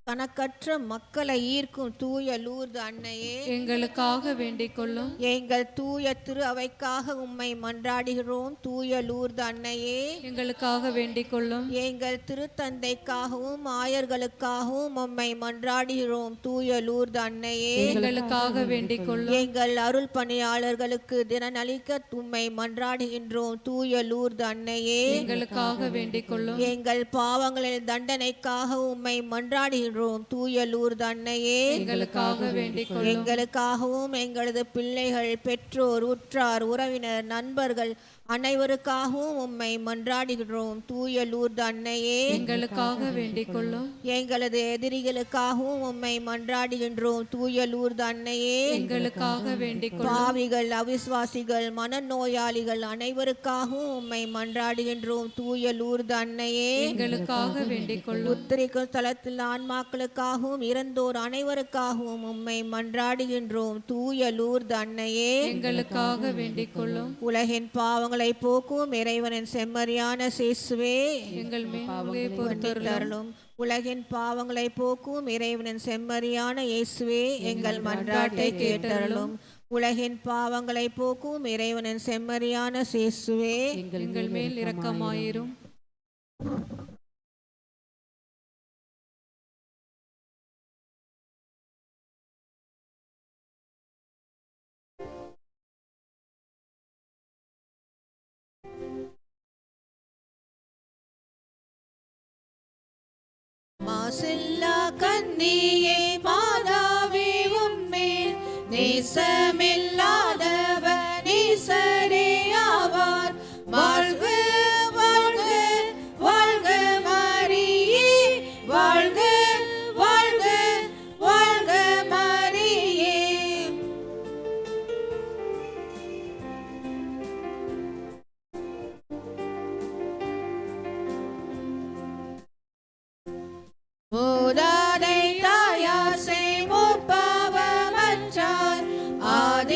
கணக்கற்ற மக்களை ஈர்க்கும் தூய லூர்து அன்னையே எங்களுக்காக வேண்டிக் கொள்ளும். எங்கள் தூய திரு அவைக்காக உம்மை மன்றாடுகிறோம் தூய லூர்து அன்னையே எங்களுக்காக வேண்டிக் கொள்ளும். எங்கள் திருத்தந்தைக்காகவும் ஆயர்களுக்காகவும் உம்மை மன்றாடுகிறோம் தூய லூர்து அன்னையே எங்களுக்காக வேண்டிக் கொள்ளும். எங்கள் அருள் பணியாளர்களுக்கு திறனளிக்க உம்மை மன்றாடுகின்றோம் தூய லூர்து அன்னையே எங்களுக்காக வேண்டிக் கொள்ளும். எங்கள் பாவங்களில் தண்டனைக்காக உம்மை மன்றாடுகின்றோம் தூய லூர்து அன்னையே எங்களுக்காக வேண்டிக் கொள்ளும். எங்களுக்காகவும் எங்களது பிள்ளைகள் பெற்றோர் உற்றார் உறவினர் நண்பர்கள் அனைவருக்காகவும் உம்மை மன்றாடுகிறோம் தூய லூர்து அன்னையே எங்களுக்காக வேண்டிக் கொள்ளும். எங்களது எதிரிகளுக்காகவும் உம்மை மன்றாடுகின்றோம் தூய லூர்து அன்னையே எங்களுக்காக வேண்டிக் கொள்ளும். பாவிகள் அவிசுவாசிகள் மனநோயாளிகள் அனைவருக்காகவும் உம்மை மன்றாடுகின்றோம் தூய லூர்து அன்னையே எங்களுக்காக வேண்டிக் கொள்ளும். உத்திரிக்கும் ஸ்தலத்தில் ஆன்மாக்களுக்காகவும் இறந்தோர் அனைவருக்காகவும் உம்மை மன்றாடுகின்றோம் தூய லூர்து அன்னையே எங்களுக்காக வேண்டிக் கொள்ளும். உலகின் பாவங்களை போக்கும் இறைவனின் செம்மறியான சேசுவே எங்கள் மேலே பொறுத்தருளும். அருளும் உலகின் பாவங்களை போக்கும் இறைவனின் செம்மறியான இயேசுவே எங்கள் மன்றாட்டை கேட்டருளும். உலகின் பாவங்களை போக்கும் இறைவனின் செம்மறியான சேசுவே எங்கள் மேல் இரக்கமாயிரும். மாசில்லா கன்னியே மாதாவே உம்மேல் நேசமில்லாதவர் நேசரே ஆவார். வாழ்க வாழ்க வாழ்க மரியே வாழ்க வாழ்க வாழ்க மரியே. மூதாதை தாயார் செய்வோர் பாவமற்றார் ஆதி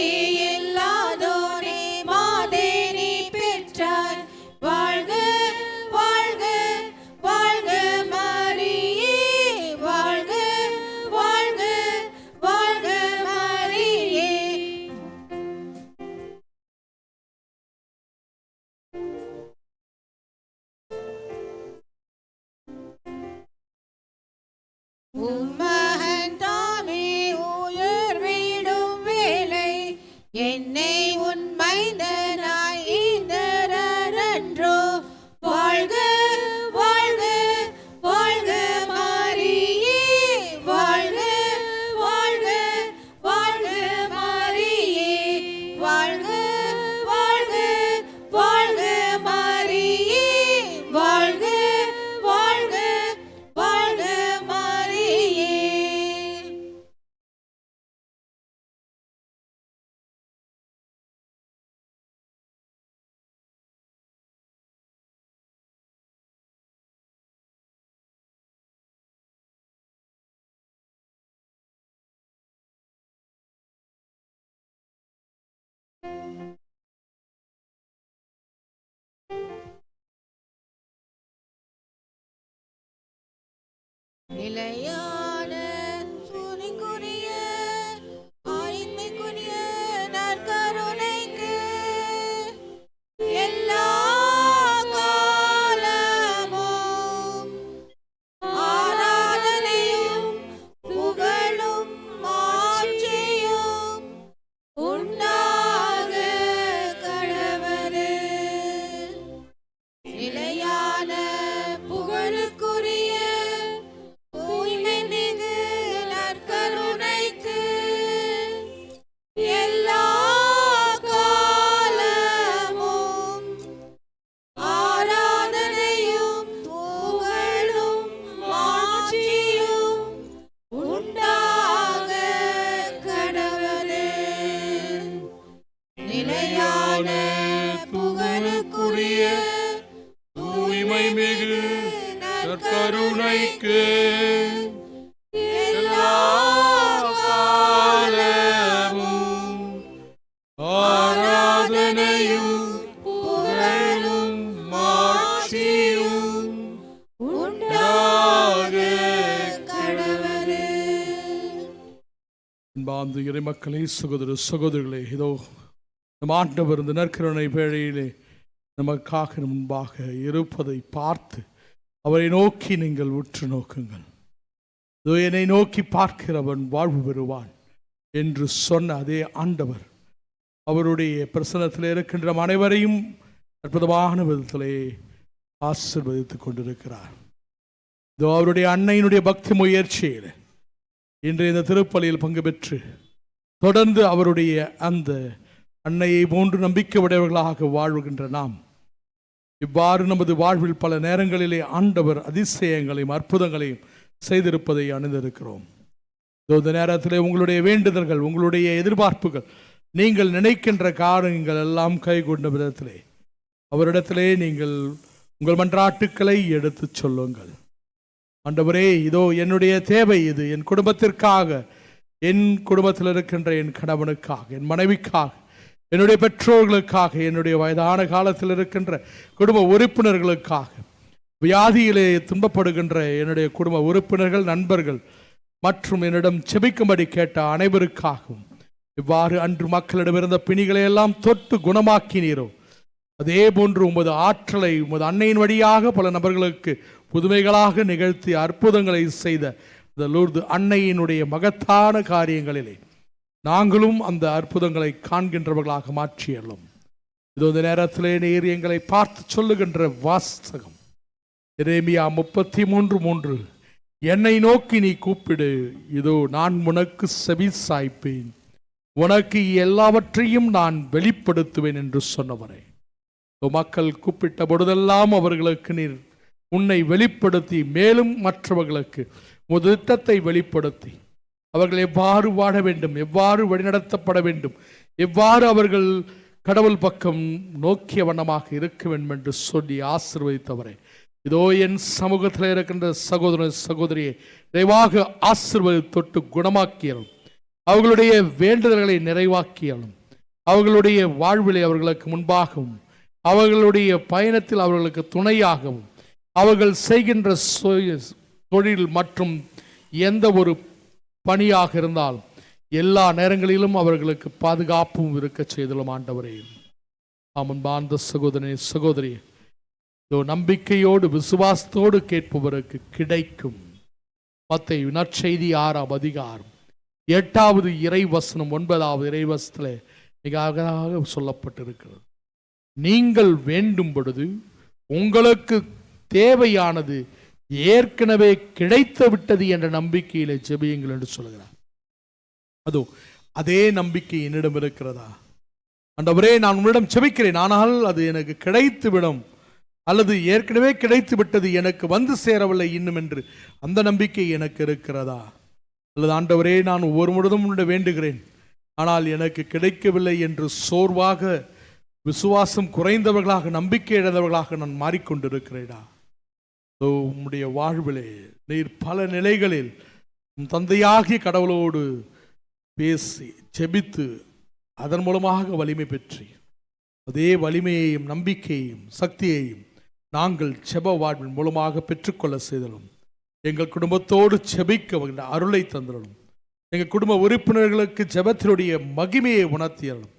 உம்மகன் தாமே உயிர் விடும் வேலை என்னை உன் மைந்தனாய் ஈந்தரன்றோ. வாழ்க வாழ்க வாழ்க மாரியே, வாழ்க வாழ்க வாழ்க மாரியே, வாழ்க வாழ்க வாழ்க மாரியே, வாழ்க வாழ்க வாழ்க மாரியே. நிலையான சூரிக்குரிய ஆய்மைக்குரிய நற்கருணைக்கு எல்லா காலமும் ஆராதனையும் புகழும் மாட்சியும் உண்டாக கடவுளே. நிலையான புகழுக்குரிய தூய்மை மிகு நற்கருணைக்கு எல்லா காலமும் ஆராதனையும் புகழும் மாட்சியும் உண்டாக கடவுளே. நிலையான புகழுக்குரிய தூய்மை மிகு நற்கருணைக்கு எல்லா காலமும் ஆராதனையும் புகழும் மாட்சியும் உண்டாக கடவுளே. அன்பார்ந்த இறைமக்களே, சகோதர சகோதரிகளே, இதோ நம் ஆண்டவர் இந்த நற்கருணை வேளையிலே நமக்காக முன்பாக இருப்பதை பார்த்து அவரை நோக்கி நீங்கள் உற்று நோக்குங்கள். இதோ என்னை நோக்கி பார்க்கிறவன் வாழ்வு பெறுவான் என்று சொன்ன அதே ஆண்டவர் அவருடைய பிரசன்னத்தில் இருக்கின்ற அனைவரையும் அற்புதமான விதத்திலே ஆசீர்வதித்துக் கொண்டிருக்கிறார். இதோ அவருடைய அன்னையினுடைய பக்தி முயற்சியில் இன்று இந்த திருப்பலியில் பங்கு பெற்று தொடர்ந்து அவருடைய அந்த அன்னையை போன்று நம்பிக்கை உடையவர்களாக வாழ்கின்ற நாம் இவ்வாறு நமது வாழ்வில் பல நேரங்களிலே ஆண்டவர் அதிசயங்களையும் அற்புதங்களையும் செய்திருப்பதை அணிந்திருக்கிறோம். இந்த நேரத்திலே உங்களுடைய வேண்டுதல்கள், உங்களுடைய எதிர்பார்ப்புகள், நீங்கள் நினைக்கின்ற காரியங்கள் எல்லாம் கைகொண்ட விதத்திலே அவரிடத்திலே நீங்கள் உங்கள் மன்றாட்டுக்களை எடுத்துச் சொல்லுங்கள். ஆண்டவரே, இதோ என்னுடைய தேவை இது, என் குடும்பத்திற்காக, என் குடும்பத்தில் இருக்கின்ற என் கணவனுக்காக, என் மனைவிக்காக, என்னுடைய பெற்றோர்களுக்காக, என்னுடைய வயதான காலத்தில் இருக்கின்ற குடும்ப உறுப்பினர்களுக்காக, வியாதியிலே துன்பப்படுகின்ற என்னுடைய குடும்ப உறுப்பினர்கள், நண்பர்கள் மற்றும் என்னிடம் செபிக்கும்படி கேட்ட அனைவருக்காகவும், இவ்வாறு அன்று மக்களிடமிருந்த பிணிகளை எல்லாம் தொட்டு குணமாக்கினீரோ அதே போன்று உமது ஆற்றலை உமது அன்னையின் வழியாக பல நபர்களுக்கு புதுமைகளாக நிகழ்த்தி அற்புதங்களை செய்த இந்த லூர்து அன்னையினுடைய மகத்தான காரியங்களிலே நாங்களும் அந்த அற்புதங்களை காண்கின்றவர்களாக மாற்றியள்ளோம். இதோ இந்த நேரத்திலே நீர் எங்களை பார்த்து சொல்லுகின்ற வாசகம் எரேமியா 33:3, என்னை நோக்கி நீ கூப்பிடு, இதோ நான் உனக்கு செவி சாய்ப்பேன், உனக்கு எல்லாவற்றையும் நான் வெளிப்படுத்துவேன் என்று சொன்னவரே. மக்கள் கூப்பிட்ட பொழுதெல்லாம் அவர்களுக்கு நீர் உன்னை வெளிப்படுத்தி மேலும் மற்றவர்களுக்கு உமது திட்டத்தை வெளிப்படுத்தி அவர்கள் எவ்வாறு வாழ வேண்டும், எவ்வாறு வழிநடத்தப்பட வேண்டும், எவ்வாறு அவர்கள் கடவுள் பக்கம் நோக்கிய வண்ணமாக இருக்க வேண்டும் என்று சொல்லி ஆசீர்வதித்தவரே. இதோ என் சமூகத்தில் இருக்கின்ற சகோதர சகோதரியை நிறைவாக ஆசீர்வதி தொட்டு குணமாக்கியலும், அவர்களுடைய வேண்டுதல்களை நிறைவாக்கியலும், அவர்களுடைய வாழ்விலை அவர்களுக்கு முன்பாகவும், அவர்களுடைய பயணத்தில் அவர்களுக்கு துணையாகவும், அவர்கள் செய்கின்ற தொழில் மற்றும் எந்த ஒரு பணியாக இருந்தாலும் எல்லா நேரங்களிலும் அவர்களுக்கு பாதுகாப்பும் இருக்க செய்தலும் ஆண்டவரே. அன்பார்ந்த சகோதரனே சகோதரி, நம்பிக்கையோடு விசுவாசத்தோடு கேட்பவருக்கு கிடைக்கும். மத்தேயு நற்செய்தி 6ஆம் அதிகாரம் 8வது இறைவசனம் 9வது இறைவசனத்திலே மிக அழகாக சொல்லப்பட்டிருக்கிறது. நீங்கள் வேண்டும் பொழுது உங்களுக்கு தேவையானது ஏற்கனவே கிடைத்து விட்டது என்ற நம்பிக்கையிலே ஜெபியுங்கள் என்று சொல்கிறார். அதோ அதே நம்பிக்கை என்னிடம் இருக்கிறதா? ஆண்டவரே, நான் உன்னிடம் ஜெபிக்கிறேன், ஆனால் அது எனக்கு கிடைத்துவிடும், அல்லது ஏற்கனவே கிடைத்து விட்டது, எனக்கு வந்து சேரவில்லை இன்னும் என்று அந்த நம்பிக்கை எனக்கு இருக்கிறதா? அல்லது ஆண்டவரே, நான் ஒவ்வொரு முழுதும் உன்னிடம் வேண்டுகிறேன், ஆனால் எனக்கு கிடைக்கவில்லை என்று சோர்வாக, விசுவாசம் குறைந்தவர்களாக, நம்பிக்கை இழந்தவர்களாக நான் மாறிக்கொண்டிருக்கிறேனா? உம்முடைய வாழ்விலே நீர் பல நிலைகளில் உம் தந்தையாகிய கடவுளோடு பேசி ஜெபித்து அதன் மூலமாக வலிமை பெற்று அதே வலிமையையும் நம்பிக்கையையும் சக்தியையும் நாங்கள் ஜெப வாழ்வின் மூலமாக பெற்றுக்கொள்ள செய்தலும், எங்கள் குடும்பத்தோடு ஜெபிக்க அருளை தந்தலும், எங்கள் குடும்ப உறுப்பினர்களுக்கு ஜெபத்தினுடைய மகிமையை உணர்த்தியலும்,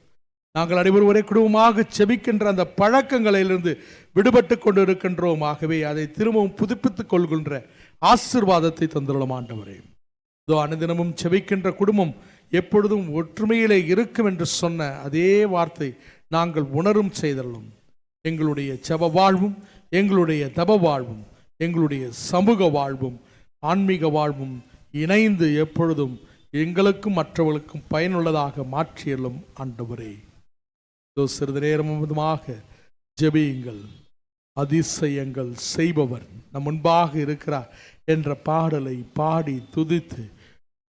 நாங்கள் அனைவரும் ஒரே குடும்பமாக ஜெபிக்கின்ற அந்த பழக்கங்களிலிருந்து விடுபட்டு கொண்டு இருக்கின்றோம். ஆகவே அதை திரும்பவும் புதுப்பித்துக் கொள்கின்ற ஆசீர்வாதத்தை தந்துள்ளோம் ஆண்டவரே. இதோ அனுதினமும் ஜெபிக்கின்ற குடும்பம் எப்பொழுதும் ஒற்றுமையிலே இருக்கும் என்று சொன்ன அதே வார்த்தை நாங்கள் உணரும் செய்தலும், எங்களுடைய ஜெப வாழ்வும், எங்களுடைய தப வாழ்வும், எங்களுடைய சமூக வாழ்வும், ஆன்மீக வாழ்வும் இணைந்து எப்பொழுதும் எங்களுக்கும் மற்றவர்களுக்கும் பயனுள்ளதாக மாற்றியலும் ஆண்டவரே. சிறிது நேரமாக ஜெபியுங்கள். அதிசயங்கள் செய்பவர் நம் முன்பாக இருக்கிறார் என்ற பாடலை பாடி துதித்து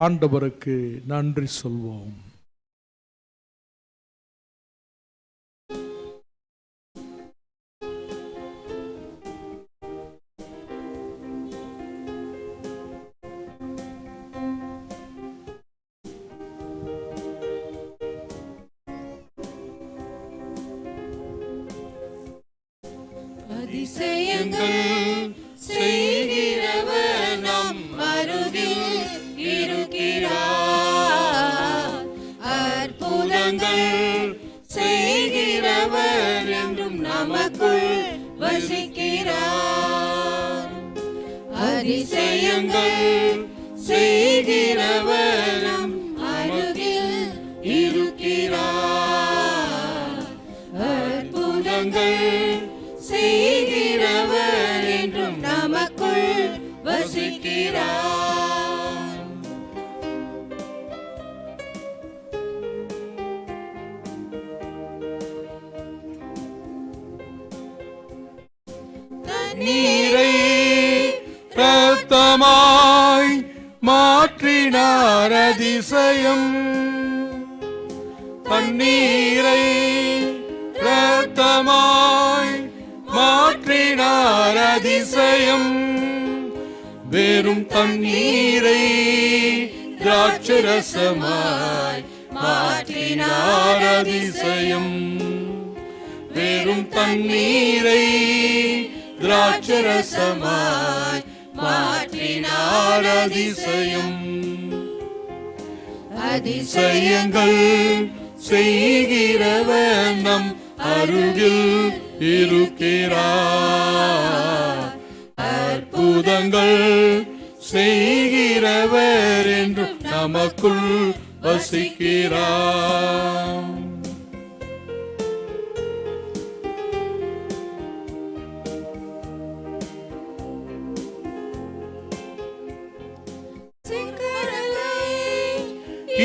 ஆண்டவருக்கு நன்றி சொல்வோம். அதிசயங்கள் செய்கிறவர் நம் அருகில் இருக்கிறார். அற்புதங்கள் செய்கிறவர் என்றும் நமக்குள் வசிக்கிறார். அதிசயங்கள் செய்கிறவர் நம் அருகில் இருக்கிறார். அற்புதங்கள் செய்கிறவர் என்றும் நமக்குள் வசிக்கிறார். தண்ணீரை இரத்தமாய் மாற்றினார் அதிசயம். தண்ணீரை இரத்தமாய் மாற்றினார் அதிசயம். வெறும் தண்ணீரை திராட்சரசமாய் மாற்றினார் அதிசயம். வெறும் தண்ணீரை திராட்சரசமாய் மாற்றினார் அதிசயம். அதிசயங்கள் செய்கிறவர் நம் அருகில் இருக்கிறார். அற்புதங்கள் செய்கிறவர் என்று நமக்குள் வசிக்கிறார்.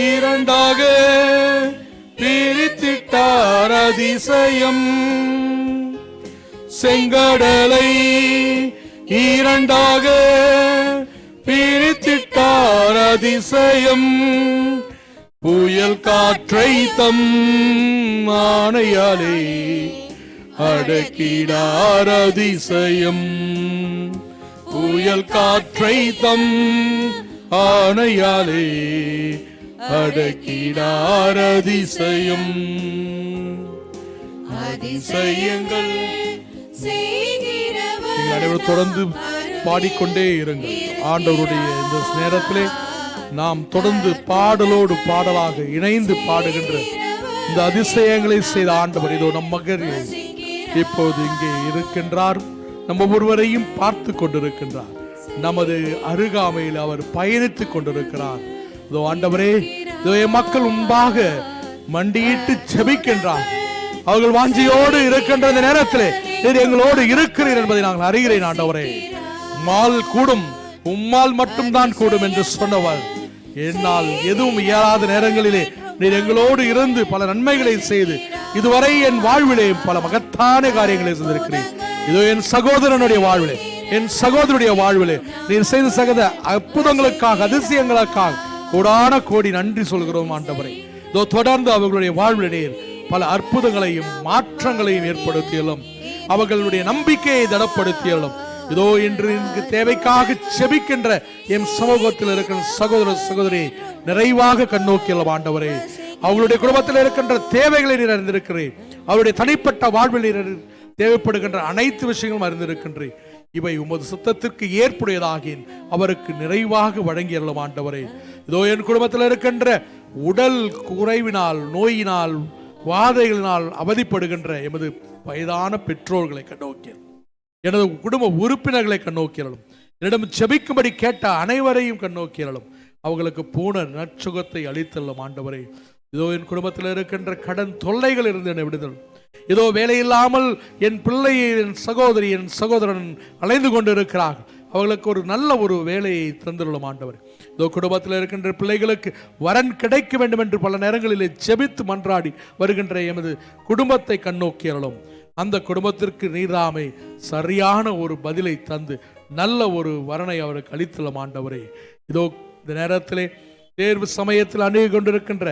இரண்டாக பிரித்திட்டார் அதிசயம். செங்கடலை இரண்டாக பிரித்திட்டார் அதிசயம். புயல் காற்றை தம் ஆணையாலே அடக்கினார் அதிசயம். புயல் காற்றை தம் ஆணையாலே அடக்கினார் அதிசயம். அதிசயங்கள் அனைவரும் தொடர்ந்து பாடிக்கொண்டே இருங்கள். ஆண்டவருடைய இந்த நேரத்திலே நாம் தொடர்ந்து பாடலோடு பாடலாக இணைந்து பாடுகின்ற இந்த அதிசயங்களை செய்த ஆண்டவர் இதோ நம் மகரில் இப்போது இங்கே இருக்கின்றார். நம்ம ஒருவரையும் பார்த்து கொண்டிருக்கின்றார். நமது அருகாமையில் அவர் பயணித்துக் கொண்டிருக்கிறார். இதோ ஆண்டவரே, இதோ என் மக்கள் முன்பாக மண்டியிட்டு ஜெபிக்கின்றார். அவர்கள் வாஞ்சியோடு இருக்கின்ற இந்த நேரத்திலே நீர் எங்களோடு இருக்கிறீர் என்பதை நாங்கள் அறிகிறேன். ஆண்டவரே, உம்மால் கூடும், உம்மால் மட்டும்தான் கூடும் என்று சொன்னவர், என்னால் எதுவும் இயலாத நேரங்களிலே நீர் எங்களோடு இருந்து பல நன்மைகளை செய்து இதுவரை என் வாழ்விலே பல மகத்தான காரியங்களை செய்திருக்கிறேன். இதோ என் சகோதரனுடைய வாழ்விலே, என் சகோதரனுடைய வாழ்விலே நீர் செய்த சகத அற்புதங்களுக்காக, அதிசயங்களுக்காக கோடான கோடி நன்றி சொல்கிறோம். ஆண்டவரே, இதோ தொடர்ந்து அவர்களுடைய வாழ்விலே நீர் பல அற்புதங்களையும் மாற்றங்களையும் ஏற்படுத்தியலும், அவர்களுடைய நம்பிக்கையை திடப்படுத்தியலும். இதோ இன்று தேவைக்காக செபிக்கின்ற என் சமூகத்தில் இருக்கிற சகோதர சகோதரி நிறைவாக கண்ணோக்கியலும். ஆண்டவரே, அவர்களுடைய குடும்பத்தில் இருக்கின்ற தேவைகளை நீர் அறிந்திருக்கிறேன். அவருடைய தனிப்பட்ட வாழ்வில் நீர் தேவைப்படுகின்ற அனைத்து விஷயங்களும் அறிந்திருக்கின்றேன். இவை உமது சுத்தத்திற்கு ஏற்புடையதாகி அவருக்கு நிறைவாக வழங்கியறலும். ஆண்டவரே, இதோ என் குடும்பத்தில் இருக்கின்ற உடல் குறைவினால், நோயினால், வாதைகளினால் அவதிப்படுகின்ற எமது வயதான பெற்றோர்களை கண்ணோக்கிய, எனது குடும்ப உறுப்பினர்களை கண்ணோக்கியலும், என்னிடம் செபிக்கும்படி கேட்ட அனைவரையும் கண்ணோக்கியலும், அவர்களுக்கு பூர்ண நற்சுகத்தை அளித்தள்ளும். ஆண்டவரே, இதோ என் குடும்பத்தில் இருக்கின்ற கடன் தொல்லைகள் இருந்து என்னை விடுதல், இதோ வேலையில்லாமல் என் பிள்ளையை, என் சகோதரி, என் சகோதரன் அலைந்து கொண்டு இருக்கிறார்கள், அவர்களுக்கு ஒரு நல்ல ஒரு வேலையை தந்துள்ளோம். ஆண்டவர், இதோ குடும்பத்தில் இருக்கின்ற பிள்ளைகளுக்கு வரன் கிடைக்க வேண்டும் என்று பல நேரங்களிலே செபித்து மன்றாடி வருகின்ற எமது குடும்பத்தை கண்ணோக்கியலும், அந்த குடும்பத்திற்கு நீராமை சரியான ஒரு பதிலை தந்து நல்ல ஒரு வரனை அவருக்கு அளித்துள்ளோம். ஆண்டவரே, இதோ இந்த நேரத்திலே தேர்வு சமயத்தில் அணுகி கொண்டிருக்கின்ற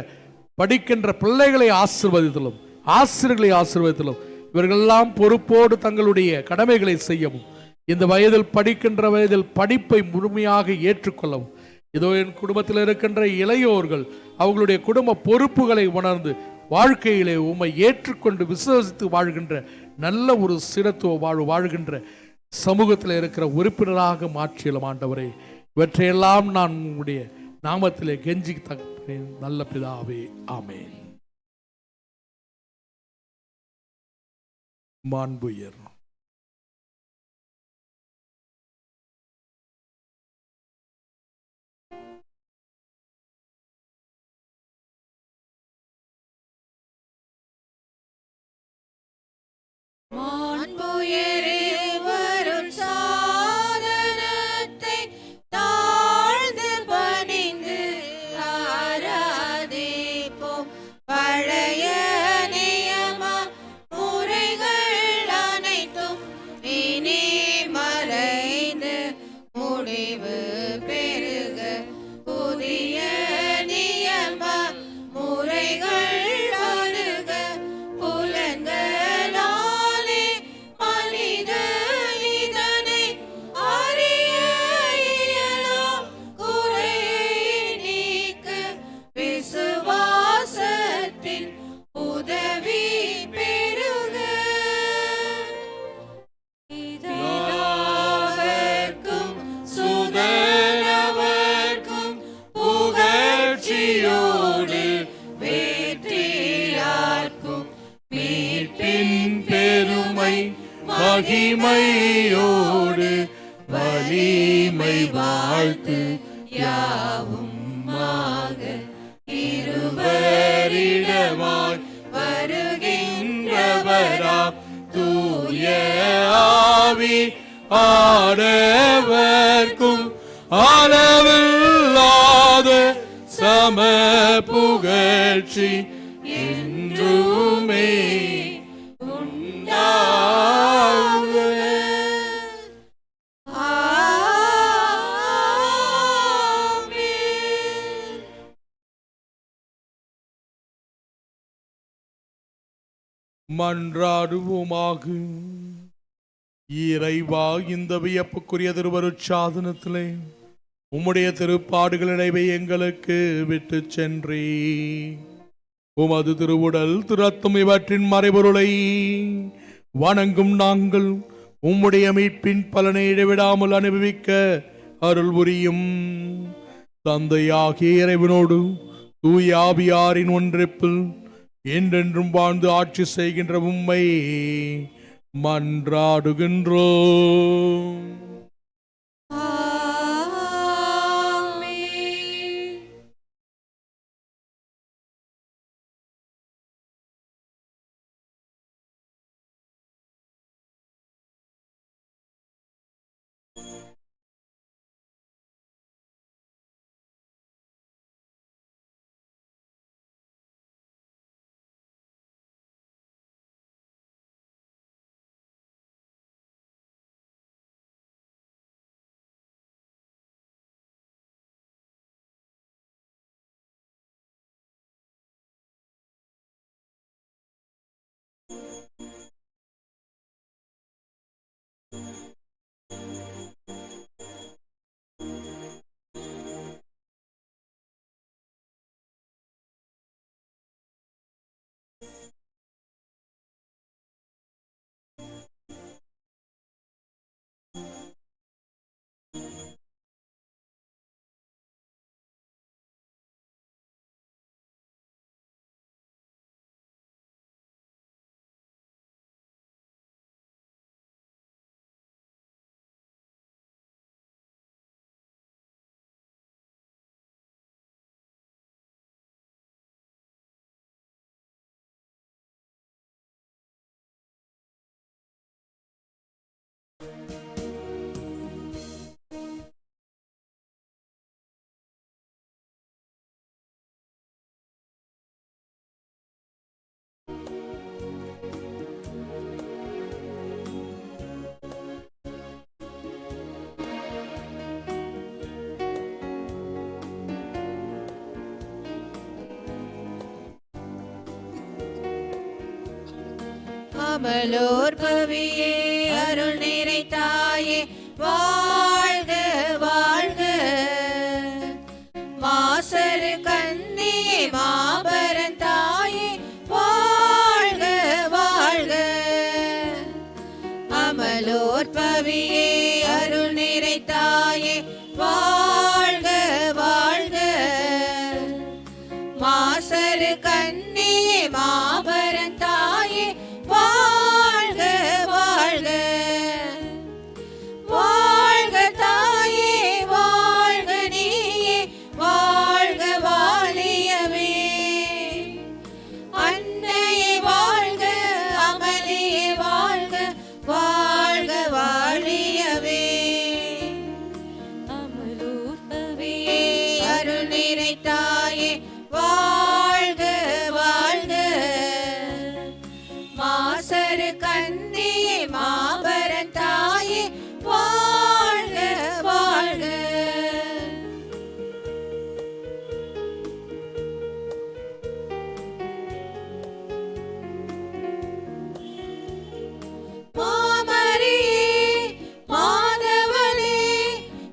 படிக்கின்ற பிள்ளைகளை ஆசீர்வதித்தலும், ஆசிரியர்களை ஆசீர்வதித்தலும், இவர்களெல்லாம் பொறுப்போடு தங்களுடைய கடமைகளை செய்யவும், இந்த வயதில் படிக்கின்ற வயதில் படிப்பை முழுமையாக ஏற்றுக்கொள்ளவும், இதோ என் குடும்பத்தில் இருக்கின்ற இளையோர்கள் அவர்களுடைய குடும்ப பொறுப்புகளை உணர்ந்து வாழ்க்கையிலே உம்மை ஏற்றுக்கொண்டு விசுவாசித்து வாழ்கின்ற நல்ல ஒரு சிறத்துவ வாழ்கின்ற சமூகத்தில் இருக்கிற உறுப்பினராக மாற்றியலும். ஆண்டவரே, இவற்றையெல்லாம் நான் உங்களுடைய நாமத்திலே கெஞ்சி தக்கிறேன் நல்ல பிதாவே, ஆமென். மாண்புயர் மகிமையோடு வலிமை வாழ்த்து யாவுமாக இருவரிடமாய் வருகின்றவராம் தூய ஆவி ஆடவர்க்கும் அளவில்லாத சம புகழ்ச்சி என்றுமே மன்றாடுவோமாக. இறைவா, இந்த வியப்புக்குரிய திருவருட்சாதனத்திலே உம்முடைய திருப்பாடுகள் நினைவை எங்களுக்கு விட்டு சென்றே. உமது திருவுடல் திருத்தம் இவற்றின் மறைபொருளை வணங்கும் நாங்கள் உம்முடைய மீட்பின் பலனை இடைவிடாமல் அனுபவிக்க அருள் புரியும். தந்தையாகிய இறைவனோடு தூய ஆவியாரின் ஒன்றிப்பில் என்றென்றும் வாழ்ந்து ஆட்சி செய்கின்ற உம்மை மன்றாடுகின்றோம். அமலோர் பவியே அருள் நிறை தாயே வாழ்க வாழ்க. மாசரு கன்னியே மாபரன் தாயே வாழ்க வாழ்க. அமலோர் பவியே அருள் நிறை தாயே வாழ்க வாழ்க. மாசரு கன்னியே மாபரன் தாயே வாழ்க வாழ்க. வாழ்க தாயே வாழ்க நீயே வாழ்க வாழியவே. அன்னையே வாழ்க அமலியே வாழ்க வாழ்க வாழியவே. அமலூர் பவியே அருள் நிறை தாயே வாழ்க வாழ்க. மாசரு கன்னியே மாபரன் தாயே வாழ்க வாழ்க. மாமரியே மாதவனே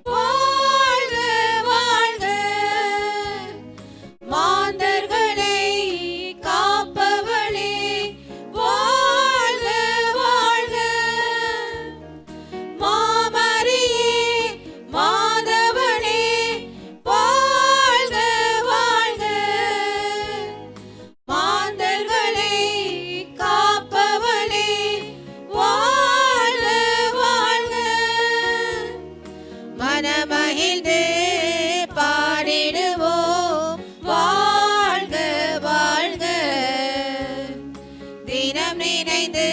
வாழ்க வாழ்க. மாந்தர்களை காப்பவளே வாழ்க வாழ்க. மாமரியே மாதவனே வாழ்க வாழ்க. மாந்தர்களை காப்பவளே வாழ்க வாழ்க. மனமகிழ்ந்து பாடிடுவோம் வாழ்க வாழ்க. தினம் நினைந்து